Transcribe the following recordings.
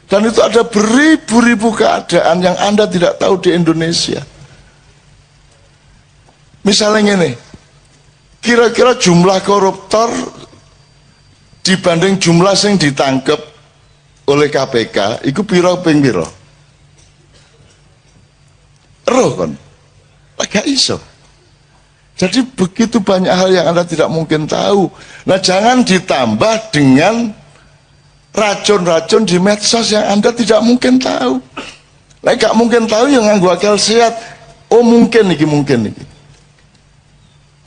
Dan itu ada beribu-ribu keadaan yang Anda tidak tahu di Indonesia. Misalnya ini, kira-kira jumlah koruptor dibanding jumlah yang ditangkap oleh KPK, itu piro ping piro? Roh kan? Gak iso. Jadi begitu banyak hal yang Anda tidak mungkin tahu. Nah, jangan ditambah dengan racun-racun di medsos yang Anda tidak mungkin tahu. Nah, gak mungkin tahu yang nganggo akal sehat. Oh mungkin iki mungkin iki.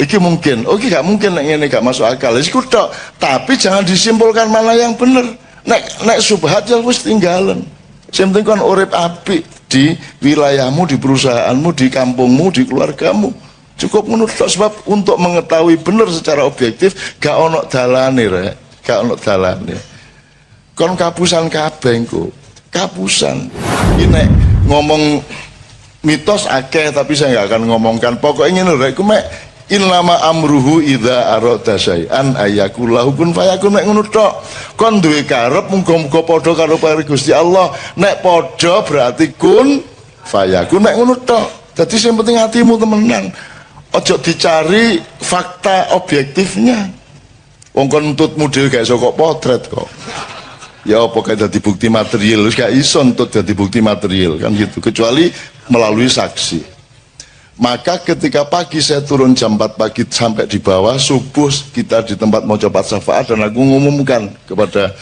Iki mungkin. Oke, gak mungkin ini gak masuk akal. Iku tok. Tapi jangan disimpulkan mana yang benar. Nek subhat ya wis tinggalan. Sing penting kon urip apik di wilayahmu, di perusahaanmu, di kampungmu, di keluargamu. Cukup menurut sebab untuk mengetahui benar secara objektif gak ono dalane rek, gak ono dalane. Kon kapusan kabeh engko. Kapusan. Ini ngomong mitos akeh tapi saya nggak akan ngomongkan. Pokoknya ngene rek, iku mek innama amruhu idza arada syai'an ayakullahu kun fayakun. Nek ngono tok. Kon duwe karep muga-muga padha karo pari Gusti Allah. Nek padha berarti kun fayakun. Nek ngono tok. Dadi sing penting hatimu temenan. Ojo dicari fakta objektifnya. Wong kon nuntut model gak iso kok potret kok. Ya apa kayak dadi bukti material, gak iso nuntut dadi bukti material kan gitu, kecuali melalui saksi. Maka ketika pagi saya turun jam 4 pagi sampai di bawah, subuh kita di tempat mau coba syafaat dan aku ngumumkan kepada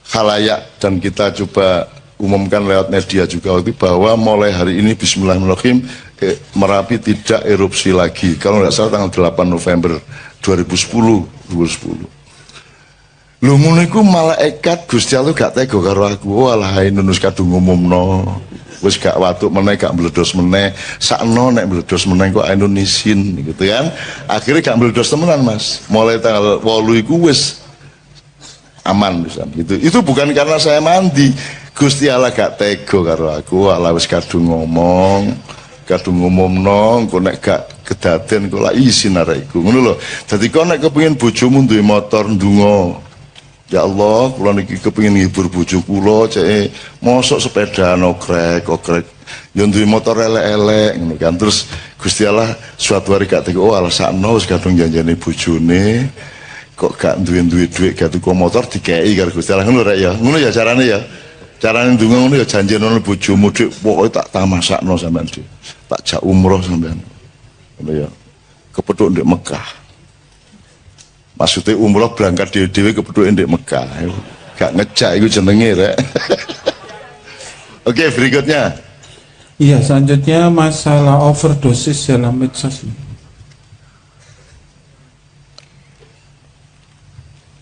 khalayak dan kita coba umumkan lewat media juga waktu bahwa mulai hari ini bismillahirrahmanirrahim Merapi tidak erupsi lagi. Kalau nggak salah tanggal 8 November 2010. Lu ngono iku malaikat Gusti Allah gak tega karo aku. Walah nunus kadung ngumumno. Wis gak watuk meneh, gak meledos meneh. Sakno nek meledos meneh kok Indonesian gitu kan. Akhirnya gak meledos temenan Mas. Mulai tanggal 8 iku wis aman bisa gitu. Itu bukan karena saya mandi. Gusti Allah gak tega karo aku. Walah wis kadung ngomongno, kok nek gak kedaden kok lak isin arek iku. Ngono lho. Dadi kok nek kepengin bojomu duwe motor ndonga. Ya Allah, kula niki kepengin ngibur bojo kula, cek mosok sepeda okrek. Ya duwe motor elek-elek ngono kan. Terus Gusti Allah suatu hari gak tega, oh alasakno wis kadung janjane bojone. Kok gak duwe duit gak tuku motor dikei karo Gusti Allah ngono rek ya. Ngono ya carane ya. Carane ndonga ngono ya janjene bojomu dik pokoke tak tamasakno sampean dik. Tak jak umroh sampean. Ngono ya. Kepethuk ndek Mekah. Maksudnya umroh berangkat dhewe-dhewe kepethuk ndek Mekah. Gak ngejak iku jenenge rek. Oke, berikutnya. Iya, selanjutnya masalah overdosis dalam medsos.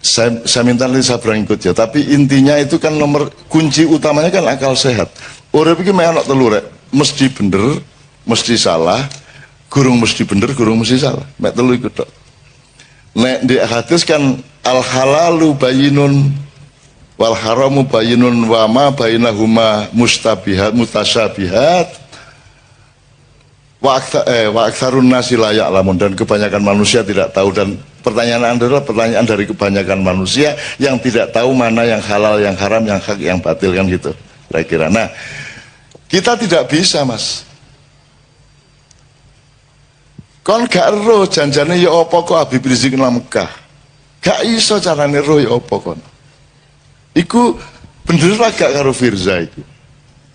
Saya minta nanti saya berangkut ya, tapi intinya itu kan nomor kunci utamanya kan akal sehat. Urip iki mek ana telu rek, mesti bener, mesti salah, gurung mesti bener, gurung mesti salah. Mek telu iku tok. Nek di hadis kan al halalu bayyinun wal haramu bayyinun wa ma bainahuma mutasyabihat wa aktsarun nasi la ya'lamun, dan kebanyakan manusia tidak tahu. Dan pertanyaan Anda adalah pertanyaan dari kebanyakan manusia yang tidak tahu mana yang halal, yang haram, yang hak, yang batil kan gitu kira-kira. Nah, kita tidak bisa Mas. Kon gak roh janjane ya apa kok Habib Rizik nang Mekah. Gak iso carane roh ya apa kon. Iku bener lah gak karo Firza iku.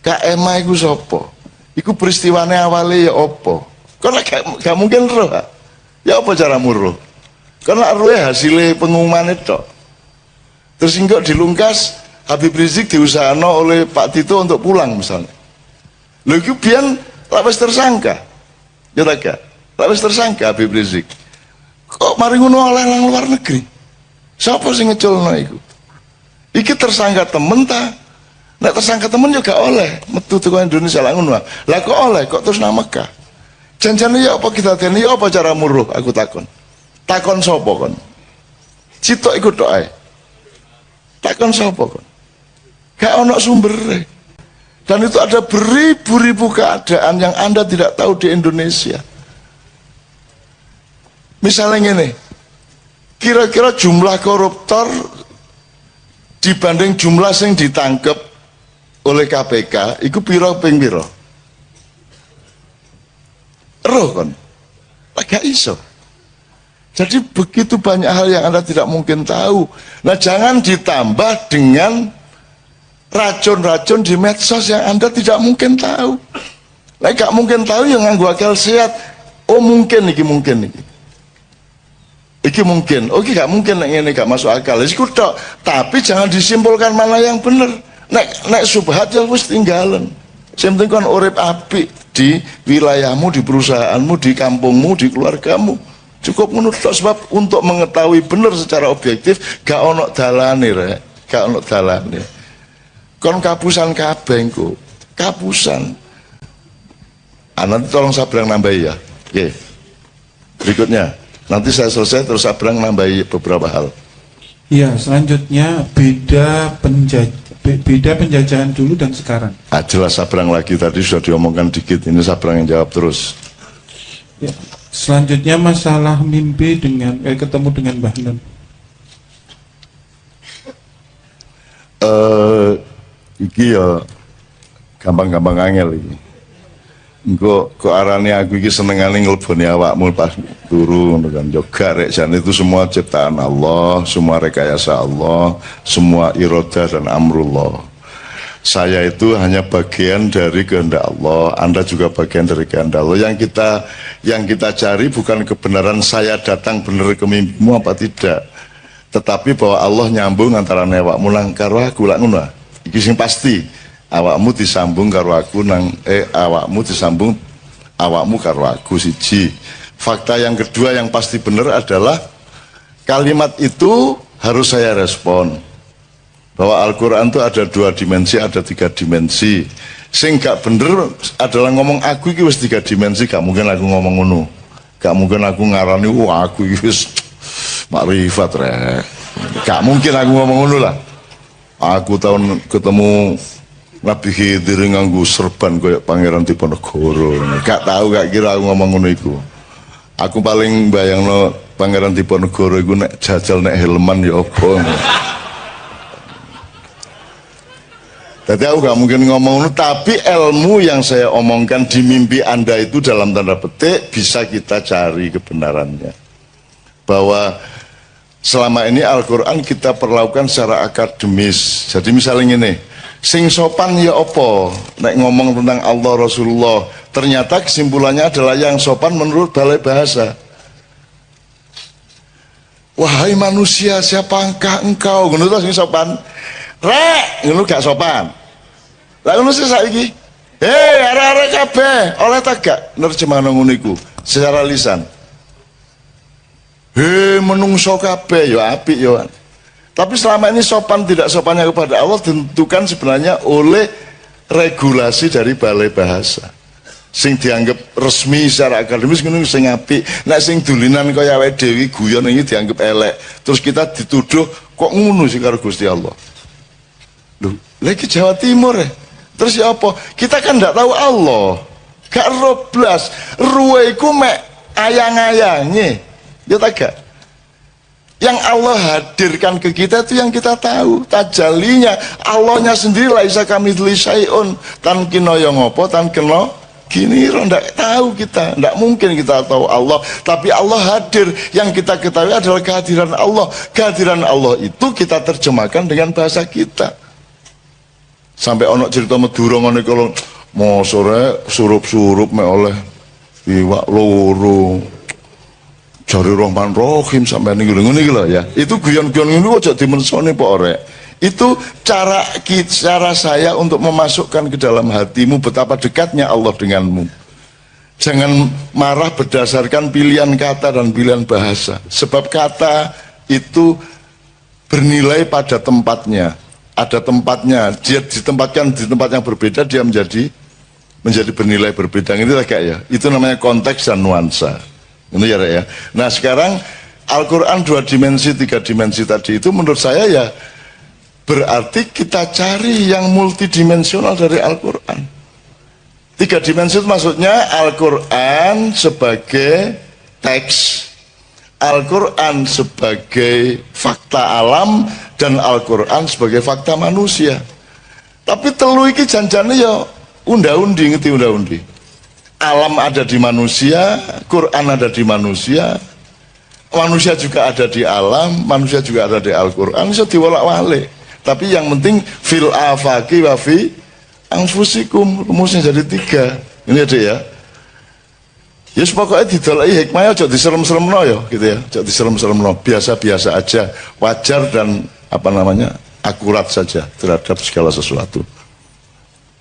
KMA iku sapa? Iku peristiwane awale ya apa? Kon gak mungkin roh. Ya apa caramu roh? Karena rohnya hasilnya pengumuman itu. Terus enggak dilungkas Habib Rizik diusahakan oleh Pak Tito untuk pulang misalnya. Lho iku biyen lapis tersangka. Ya tak gak? Lapis tersangka Habib Rizik. Kok mari ngono oleh nang luar negeri? Siapa sing ngeculno iku? Iki tersangka temen ta? Nek tersangka temen juga oleh metu teko Indonesia lah ngono. Lah kok oleh kok terus nang Mekah? Janjane ya apa kita dene ya apa cara muruh aku takon. Takon sapa kon? Citok iku tok ae. Takon sapa kon? Gak ono sumbere. Dan itu ada beribu-ribu keadaan yang Anda tidak tahu di Indonesia. Misalnya gini, kira-kira jumlah koruptor dibanding jumlah yang ditangkap oleh KPK iku piro ping piro? Roh kon. Gak iso. Jadi begitu banyak hal yang Anda tidak mungkin tahu. Nah, jangan ditambah dengan racun-racun di medsos yang Anda tidak mungkin tahu. Nah, gak mungkin tahu yang nganggo akal sehat. Oh mungkin iki mungkin iki. Iki mungkin. Oke, gak mungkin ini gak masuk akal. Iku tok. Tapi jangan disimpulkan mana yang benar. Nek subhat ya wis tinggalan. Sing penting kon urip apik di wilayahmu, di perusahaanmu, di kampungmu, di keluargamu. Cukup menurut sebab untuk mengetahui benar secara objektif gak ono dalane rek, gak ono dalane. Kon kapusan kabeh engko. Kapusan. Nanti tolong Sabrang nambahi ya. Oke. Berikutnya, nanti saya selesai terus Sabrang nambahi beberapa hal. Ya, selanjutnya beda penjajahan dulu dan sekarang. Jelas Sabrang lagi tadi sudah diomongkan dikit, ini Sabrang yang jawab terus. Ya. Selanjutnya masalah mimpi dengan ketemu dengan Mbah Nun. Iki ya gampang-gampang angel iki. Engko kok arane aku iki senengane ngleboni awakmu pas turu ngono kan. Yo gak rek jan itu semua ciptaan Allah, semua rekayasa Allah, semua irodah dan amrullah. Saya itu hanya bagian dari kehendak Allah, Anda juga bagian dari kehendak Allah. Yang kita cari bukan kebenaran saya datang benar ke mimpimu apa tidak, tetapi bahwa Allah nyambung antara awakmu nang karo aku lak ngono. Iki sing pasti. Awakmu disambung karo aku awakmu disambung awakmu karo aku siji. Fakta yang kedua yang pasti benar adalah kalimat itu harus saya respon. Bahwa Al-Quran itu ada 2 dimensi, ada 3 dimensi. Sing gak bener adalah ngomong aku iki wis 3 dimensi, gak mungkin aku ngomong ngono. Gak mungkin aku ngarani aku iki wis makrifat rek. Gak mungkin aku ngomong ngono lah. Aku tahun ketemu Nabi Khidir nganggo serban kayak Pangeran Diponegoro. Gak tahu, gak kira aku ngomong ngono iku. Aku paling bayangno Pangeran Diponegoro iku nek jajal nek helman ya apa. Jadi aku gak mungkin ngomong ngono, tapi ilmu yang saya omongkan di mimpi Anda itu dalam tanda petik bisa kita cari kebenarannya. Bahwa selama ini Al-Quran kita perlakukan secara akademis. Jadi misalnya ini, sing sopan ya opo nek ngomong tentang Allah Rasulullah, ternyata kesimpulannya adalah yang sopan menurut balai bahasa. Wahai manusia, siapakah engkau? Ngono sing sopan. Rek, ngono gak sopan. Lah ngono sih saiki. Arek-arek kabeh oleh tagak nerjemahan ngono iku secara lisan. Menungso kabeh ya apik ya. Tapi selama ini sopan tidak sopannya kepada Allah ditentukan sebenarnya oleh regulasi dari balai bahasa. Sing dianggap resmi secara akademis ngono sing apik. Nek sing dulinan kaya awake dhewe guyon iki dianggap elek. Terus kita dituduh kok ngono sih karo Gusti Allah. Loh, lagi Jawa Timur ya. Terus ya apa? Kita kan tidak tahu Allah. Gak roblas. Ruweku mek ayang-ayangnya. Ya tak gak? Yang Allah hadirkan ke kita itu yang kita tahu. Tajalinya Allahnya sendiri laisa kamitslihi syai'un. Tan kena yang apa, tan kena gini ndak tahu kita. Ndak mungkin kita tahu Allah. Tapi Allah hadir. Yang kita ketahui adalah kehadiran Allah. Kehadiran Allah itu kita terjemahkan dengan bahasa kita. Sampai ono cerita Madura ngene kalau mau sore surup-surup mek oleh iwak loro. Jari Rahman Rahim sampai ning ngene iki lho ya. Itu guyon-guyon ngono aja dimensone Pak Orek. Itu cara saya untuk memasukkan ke dalam hatimu betapa dekatnya Allah denganmu. Jangan marah berdasarkan pilihan kata dan pilihan bahasa. Sebab kata itu bernilai pada tempatnya. Ada tempatnya, dia ditempatkan di tempat yang berbeda, dia menjadi bernilai berbeda. Ini lah kayak ya. Itu namanya konteks dan nuansa. Ini ya, ya. Nah sekarang Al-Quran 2 dimensi, 3 dimensi tadi itu menurut saya ya berarti kita cari yang multidimensional dari Al-Quran. 3 dimensi itu maksudnya Al-Quran sebagai teks, Al-Quran sebagai fakta alam, dan Al-Quran sebagai fakta manusia. Tapi telu iki janjane ya unda-undi, ngerti unda-undi. Alam ada di manusia, Quran ada di manusia, manusia juga ada di alam, manusia juga ada di Al-Quran, bisa diwolak-walik. Tapi yang penting fil afaqi wa fi anfusikum, rumusnya jadi 3. Ini ada ya. Ya pokoknya didolai hikmahnya aja diserem-seremno ya gitu ya. Aja diserem-seremno, biasa-biasa aja, wajar dan apa namanya? Akurat saja terhadap segala sesuatu.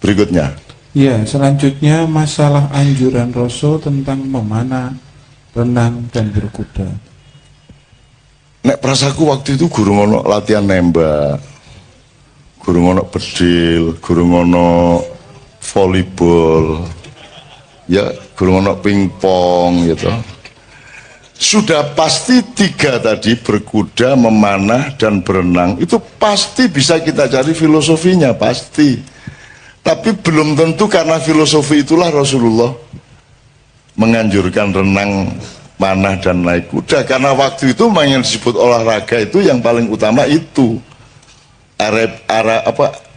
Berikutnya. Ya, selanjutnya masalah anjuran Rasul tentang memanah, renang dan berkuda. Nek prasaku waktu itu guru ngono latihan nembak, guru ngono bedil, guru ngono volleyball, ya guru ngono pingpong gitu. Sudah pasti 3 tadi, berkuda, memanah, dan berenang, itu pasti bisa kita cari filosofinya, pasti. Tapi belum tentu karena filosofi itulah Rasulullah menganjurkan renang, manah, dan naik kuda. Karena waktu itu yang disebut olahraga itu yang paling utama itu.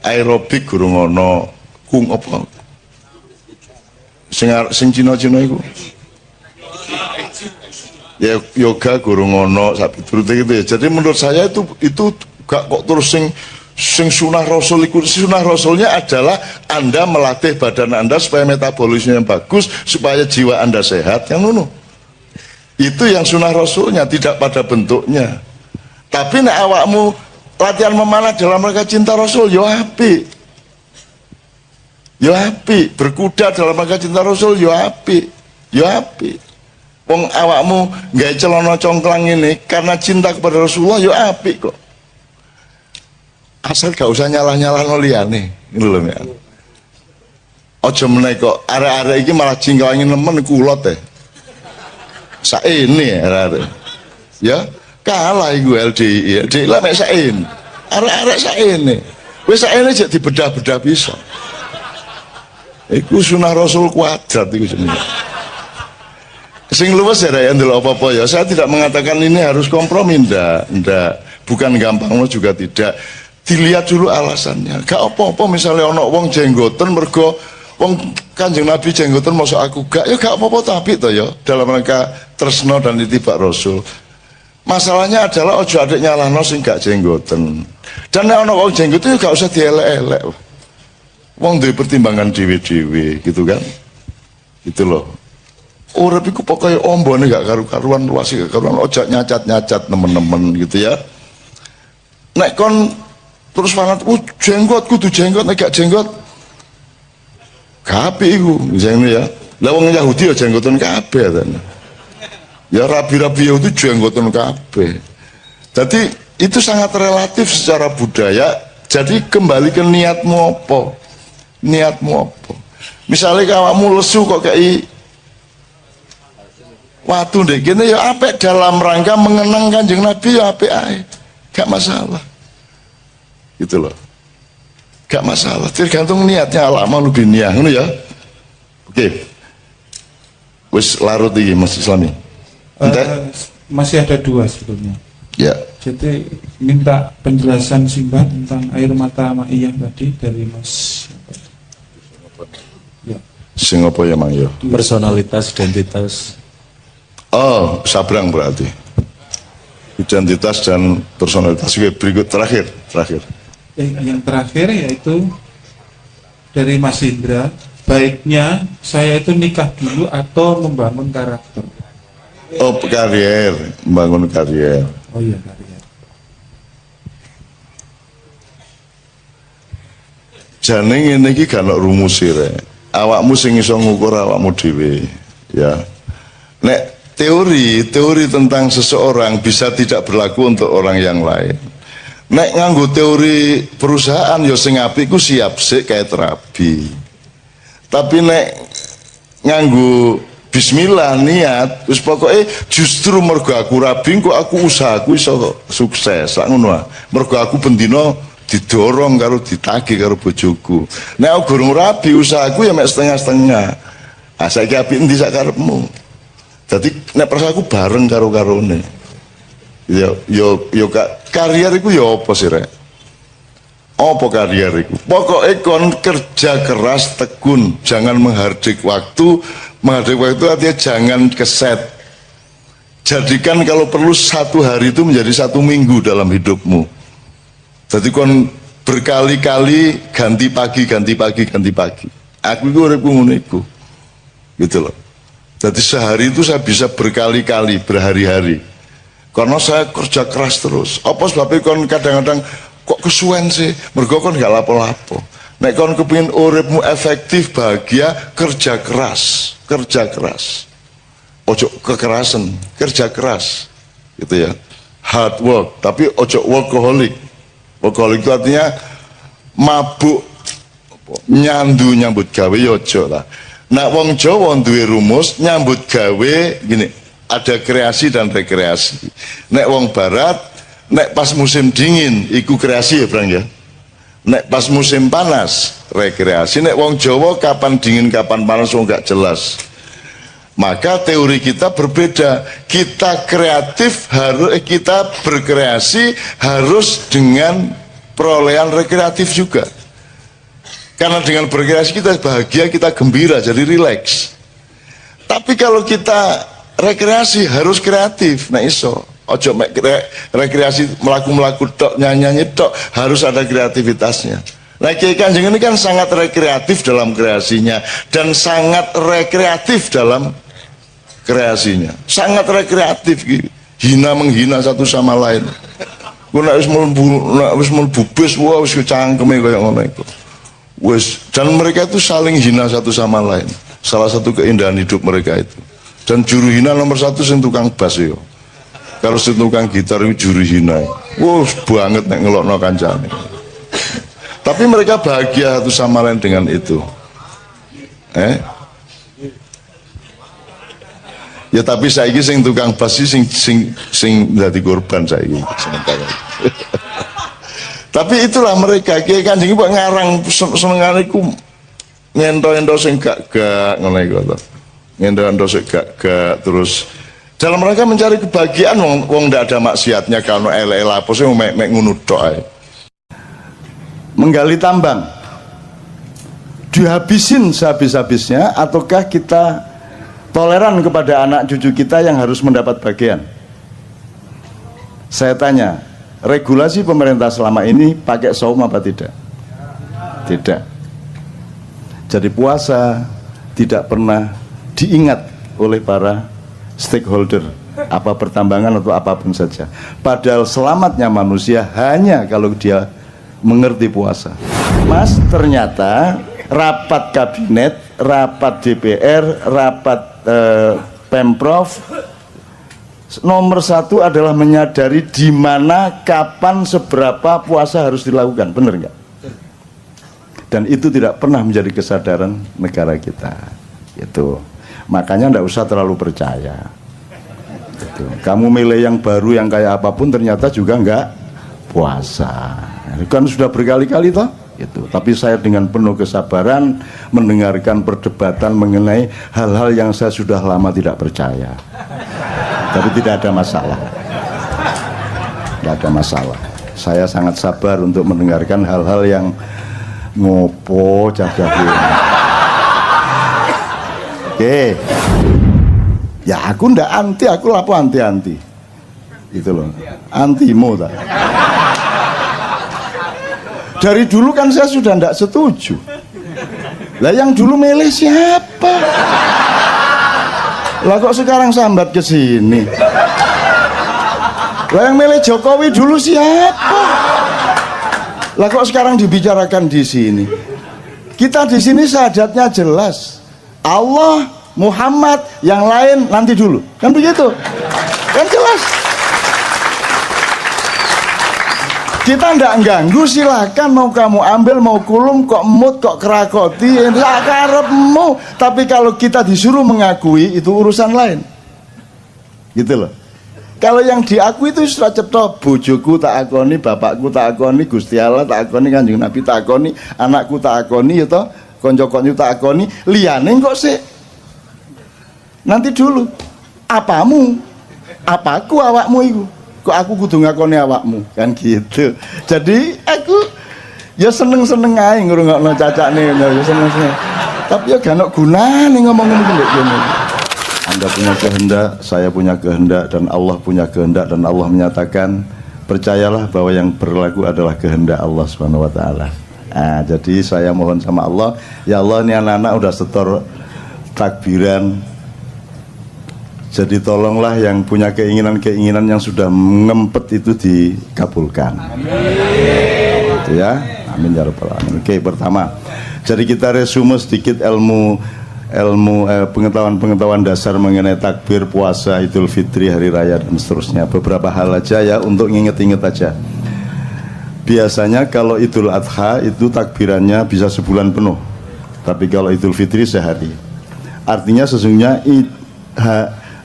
Aerobik guru ngono, kung apa? Sing Cina-Cina itu. Ya yoga guru ngono sapi turut gitu ya. Jadi menurut saya itu gak kok terus sing sunah Rasul. Sunah Rasulnya adalah Anda melatih badan Anda supaya metabolisme yang bagus, supaya jiwa Anda sehat, yang ngono. Itu yang sunah Rasulnya, tidak pada bentuknya. Tapi nek awakmu latihan memanah dalam rangka cinta Rasul, yo apik. Yo apik, berkuda dalam rangka cinta Rasul, yo apik. Yo apik. Wong awakmu gawe celana congklang ini karena cinta kepada Rasulullah, yo apik kok. Asal gak usah nyalah-nyalah no liyane, ngono lho ya. Aja meneh kok arek-arek iki malah jingklangi nemen kulot teh. Saene arek-arek. Ya, kalah iku LDI. LDI lah mek saene. Arek-arek saene. Wis saene jek dibedah-bedah bisa. Iku sunah Rasul kuadrat iku jenenge. Sing luwes ya ndelok apa-apa ya. Saya tidak mengatakan ini harus kompromi, ndak. Bukan gampang juga tidak. Dilihat dulu alasannya. Gak apa-apa misalnya ono wong jenggoten mergo wong Kanjeng Nabi jenggoten mosok aku gak, ya gak apa-apa tapi to ya dalam rangka tresno dan itibak Rasul. Masalahnya adalah ojo adek nyalahno sing gak jenggoten. Dan nek ono wong jenggoten ya gak usah dielek-elek. Wong duwe pertimbangan dhewe-dhewe gitu kan. Gitu loh. Urip iku pokoke ombone gak karu-karuan, luas gak karuan, ojo nyacat-nyacat nemen-nemen gitu ya. Nek kon terus fanat, jenggot kudu jenggot, nek gak jenggot kabeh iku jengene ya. Lah wong Yahudi ya jenggoten kabeh ten. Ya rabi-rabi itu jenggoten kabeh. Jadi itu sangat relatif secara budaya. Jadi kembali ke niatmu apa? Niatmu apa? Misalnya awakmu lesu kok kayak waktu deh gini ya apik dalam rangka mengenang Kanjeng Nabi ya apik ae. Gak masalah. Gitu loh. Gak masalah, tergantung niatnya. Al-amal binniyah, ngono ya. Oke. Wis larut iki Mas Islami. Masih ada 2 sebetulnya. Ya. Jadi minta penjelasan singkat tentang air mata ma'iyah tadi dari Mas. Ya. Sing apa ya Mang ya? Personalitas, identitas. Oh, sabrang berarti. Identitas dan personalitas. Oke, berikut terakhir. Yang terakhir yaitu dari Mas Indra, baiknya saya itu nikah dulu atau membangun karakter? Oh, karier, membangun karier. Oh iya, karier. Jane ngene iki gak ono rumus rek. Awakmu sing iso ngukur awakmu dhewe, ya. Nek teori tentang seseorang bisa tidak berlaku untuk orang yang lain. Nek nganggo teori perusahaan ya sing apik ku siap sik kayak terapi. Tapi nek nganggo bismillah niat wis pokoke justru mergo aku rabi kok aku usahaku iso sukses sak ngono ah. Mergo aku bendina didorong karo ditagih karo bojoku. Nek aku gurung rabi usahaku ya mek setengah-setengah. Ah saiki apik endi sak karepmu. Jadi nek prasaku bareng karo karone. Yo karier iku yo apa sih rek? Apa karierku? Pokoknya kon kerja keras tekun, jangan menghardik waktu. Menghardik waktu artinya jangan keset. Jadikan kalau perlu 1 hari itu menjadi 1 minggu dalam hidupmu. Jadi kon berkali-kali ganti pagi. Aku itu uripku ngono iku. Gitu loh. Jadi sehari itu saya bisa berkali-kali, berhari-hari. Karena saya kerja keras terus. Apa sebabnya kon kadang-kadang kok kesuwen sih? Mergo kon gak lapo-lapo. Nek kon kepengin uripmu efektif, bahagia, kerja keras. Ojo kekerasan, kerja keras. Gitu ya. Hard work, tapi ojo workaholic. Workaholic itu artinya mabuk nyambut gawe ya ojo lah. Nah wong Jawa duwe rumus nyambut gawe gini, ada kreasi dan rekreasi. Nek wong barat, nek pas musim dingin iku kreasi ya Bang ya. Nek pas musim panas rekreasi. Nek wong Jawa kapan dingin kapan panas wong gak jelas. Maka teori kita berbeda. Kita kreatif harus kita berkreasi harus dengan perolehan rekreatif juga. Karena dengan berkreasi kita bahagia, kita gembira, jadi rileks. Tapi kalau kita rekreasi harus kreatif. Nah iso, ojo rekreasi melaku tok, nyanyi tok, harus ada kreativitasnya. Nah Kiai Kanjeng ini kan sangat rekreatif dalam kreasinya dan sangat rekreatif dalam kreasinya. Sangat rekreatif gitu. Hina menghina satu sama lain. Ku nek wis mlebu bis wah wis cangkeme kaya ngono iku. Wis, dan mereka itu saling hina satu sama lain. Salah satu keindahan hidup mereka itu. Dan juru hina nomor 1 sing tukang bass yo. Kalau sing tukang gitar itu juru hina. Wah, banget nek ngelokno kancane. Tapi mereka bahagia satu sama lain dengan itu. Ya tapi saiki sing tukang bass sing dadi korban saiki sementara. Tapi itulah mereka. Kiai Kanjeng kok ngarang senengane iku ngento-ento sing gak ngono iku to. Ngento-ento sing gak terus dalam mereka mencari kebahagiaan wong ndak ada maksiatnya kalau elek apa sih mek ngono tok ae. Menggali tambang dihabisin sehabis-habisnya ataukah kita toleran kepada anak cucu kita yang harus mendapat bagian? Saya tanya, regulasi pemerintah selama ini pakai saum apa tidak? Tidak. Jadi puasa tidak pernah diingat oleh para stakeholder, apa pertambangan atau apapun saja. Padahal selamatnya manusia hanya kalau dia mengerti puasa. Mas, ternyata rapat kabinet, rapat DPR, rapat Pemprov nomor 1 adalah menyadari di mana, kapan, seberapa puasa harus dilakukan, benar nggak? Dan itu tidak pernah menjadi kesadaran negara kita. Itu makanya nggak usah terlalu percaya. Gitu. Kamu milih yang baru yang kayak apapun ternyata juga nggak puasa. Kan sudah berkali-kali toh. Gitu. Tapi saya dengan penuh kesabaran mendengarkan perdebatan mengenai hal-hal yang saya sudah lama tidak percaya. Tapi tidak ada masalah. Tidak ada masalah. Saya sangat sabar untuk mendengarkan hal-hal yang ngopo jaga-jaga. Oke. Ya aku ndak anti, aku lapo anti-anti. Gitu loh. Antimu tak. Dari dulu kan saya sudah ndak setuju. Lah yang dulu milih siapa? Lah kok sekarang sambat ke sini? Lah yang milih Jokowi dulu siapa? Lah kok sekarang dibicarakan di sini? Kita di sini syahadatnya jelas. Allah, Muhammad, yang lain nanti dulu. Kan begitu? Kan jelas. Kita ndak ganggu, silakan mau kamu ambil, mau kulum, kok mut, kok kerakoti, ndak karepmu. Tapi kalau kita disuruh mengakui itu urusan lain. Gitu loh. Kalau yang diakui itu sudah cetok, bojoku tak akoni, bapakku tak akoni, Gusti Allah tak akoni, Kanjeng Nabi tak akoni, anakku tak akoni, ya toh, konco-konco tak akoni, liyane kok sih. Nanti dulu, apamu, apaku awakmu itu. Kok aku kudu ngakoni awakmu, kan gitu. Jadi aku Ya seneng-seneng ae ngrungokno cacakne ya seneng-seneng. Tapi ya gak ono gunane ngomong ngene ngene. Anda punya kehendak, saya punya kehendak, dan Allah punya kehendak, dan Allah menyatakan percayalah bahwa yang berlaku adalah kehendak Allah Subhanahu wa taala. Nah, jadi saya mohon sama Allah, ya Allah ini anak-anak udah setor takbiran. Jadi tolonglah yang punya keinginan-keinginan yang sudah ngempet itu dikabulkan. Amin. Gitu ya. Amin ya rabbal alamin. Oke, pertama. Jadi kita resume sedikit pengetahuan dasar mengenai takbir, puasa, Idul Fitri, hari raya dan seterusnya. Beberapa hal aja ya untuk nginget-inget aja. Biasanya kalau Idul Adha itu takbirannya bisa sebulan penuh. Tapi kalau Idul Fitri sehari. Artinya sesungguhnya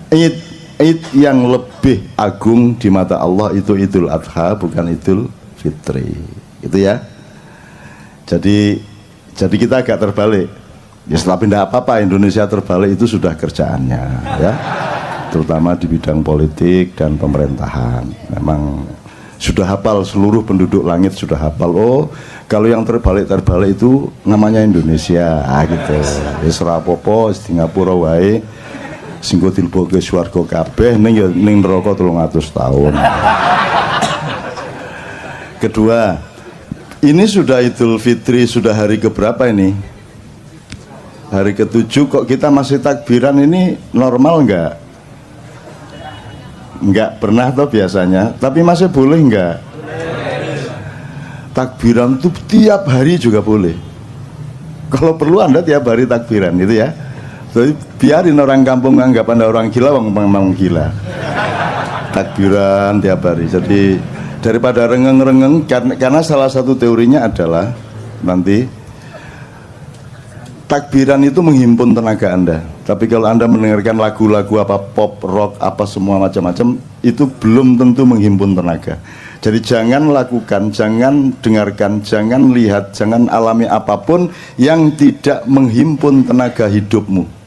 Id yang lebih agung di mata Allah itu Idul Adha, bukan Idul Fitri. Itu ya. Jadi kita agak terbalik. Ya tapi tidak apa-apa, Indonesia terbalik itu sudah kerjaannya ya. Terutama di bidang politik dan pemerintahan. Memang sudah hafal, seluruh penduduk langit sudah hafal. Oh, kalau yang terbalik itu namanya Indonesia. Gitu. Wis ora apa-apa, Singapura wae. Sing go dilebokke swarga kabeh ning neraka 300 tahun. Kedua, ini sudah Idul Fitri, sudah hari keberapa ini? Hari ke-7 kok kita masih takbiran, ini normal enggak? Enggak pernah toh biasanya, tapi masih boleh enggak? Takbiran tuh tiap hari juga boleh. Kalau perlu Anda tiap hari takbiran gitu ya. Jadi biarin orang kampung anggap Anda orang gila, memang gila. Takbiran tiap hari. Jadi daripada rengeng-rengeng, karena salah satu teorinya adalah nanti takbiran itu menghimpun tenaga Anda. Tapi kalau Anda mendengarkan lagu-lagu apa pop, rock, apa semua macam-macam, itu belum tentu menghimpun tenaga. Jadi jangan lakukan, jangan dengarkan, jangan lihat, jangan alami apapun yang tidak menghimpun tenaga hidupmu.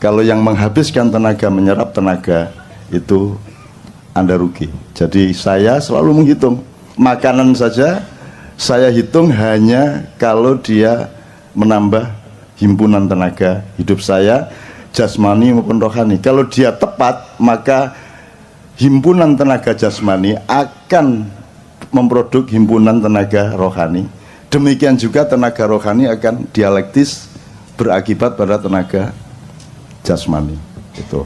Kalau yang menghabiskan tenaga, menyerap tenaga, itu Anda rugi. Jadi saya selalu menghitung. Makanan saja saya hitung hanya kalau dia menambah himpunan tenaga hidup saya, jasmani maupun rohani. Kalau dia tepat, maka himpunan tenaga jasmani akan memproduk himpunan tenaga rohani. Demikian juga tenaga rohani akan dialektis berakibat pada tenaga jasmani. Itu.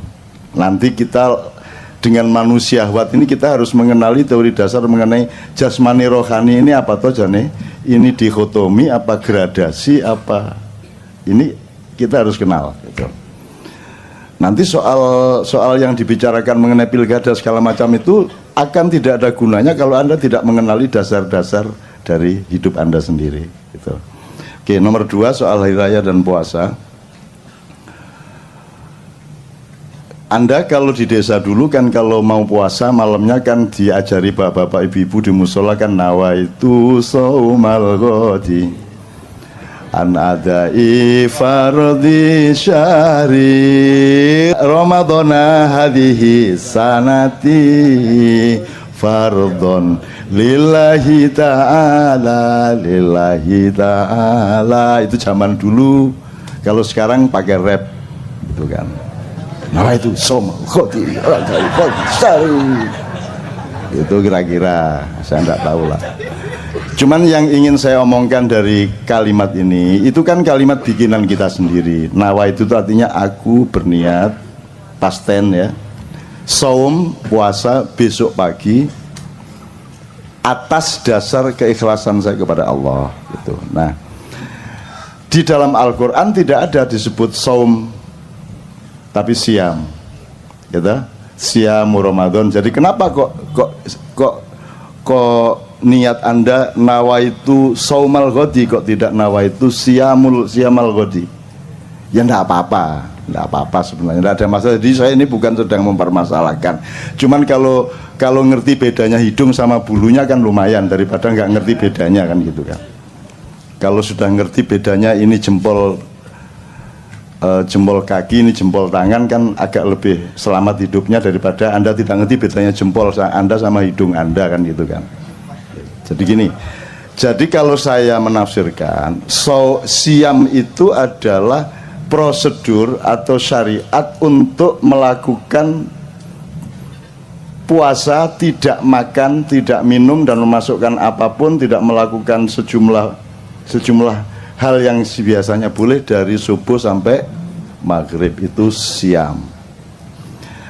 Nanti kita dengan manusia syahwat ini kita harus mengenali teori dasar mengenai jasmani rohani ini apa toh jane? Ini dikotomi apa gradasi apa? Ini kita harus kenal gitu. Nanti soal yang dibicarakan mengenai pilkada segala macam itu akan tidak ada gunanya kalau Anda tidak mengenali dasar-dasar dari hidup Anda sendiri gitu. Oke, nomor 2 soal hari raya dan puasa. Anda kalau di desa dulu kan kalau mau puasa malamnya kan diajari bapak-bapak ibu-ibu di musola kan nawaitu saumal ghadi an adai fardhi syahri ramadhana hadhihi sanati fardhon lillahi ta'ala itu zaman dulu. Kalau sekarang pakai rap gitu kan. Nah itu khoti itu kira-kira saya tidak tahu lah. Cuman yang ingin saya omongkan dari kalimat ini itu kan kalimat bikinan kita sendiri. Nawa itu artinya aku berniat, pasten ya, saum puasa besok pagi atas dasar keikhlasan saya kepada Allah gitu. Nah di dalam Al-Quran tidak ada disebut saum tapi siam, gitu, siam Ramadan. Jadi kenapa kok niat Anda nawaitu saumal ghadi kok tidak nawaitu siamal ghadi? Ya enggak apa-apa sebenarnya, enggak ada masalah. Jadi saya ini bukan sedang mempermasalahkan. Cuman kalau ngerti bedanya hidung sama bulunya kan lumayan daripada nggak ngerti bedanya kan gitu kan. Kalau sudah ngerti bedanya ini jempol kaki, ini jempol tangan kan agak lebih selamat hidupnya daripada Anda tidak ngerti bedanya jempol Anda sama hidung Anda kan gitu kan. Jadi gini, jadi kalau saya menafsirkan, siam itu adalah prosedur atau syariat untuk melakukan puasa, tidak makan, tidak minum dan memasukkan apapun, tidak melakukan sejumlah hal yang biasanya boleh dari subuh sampai maghrib, itu siam.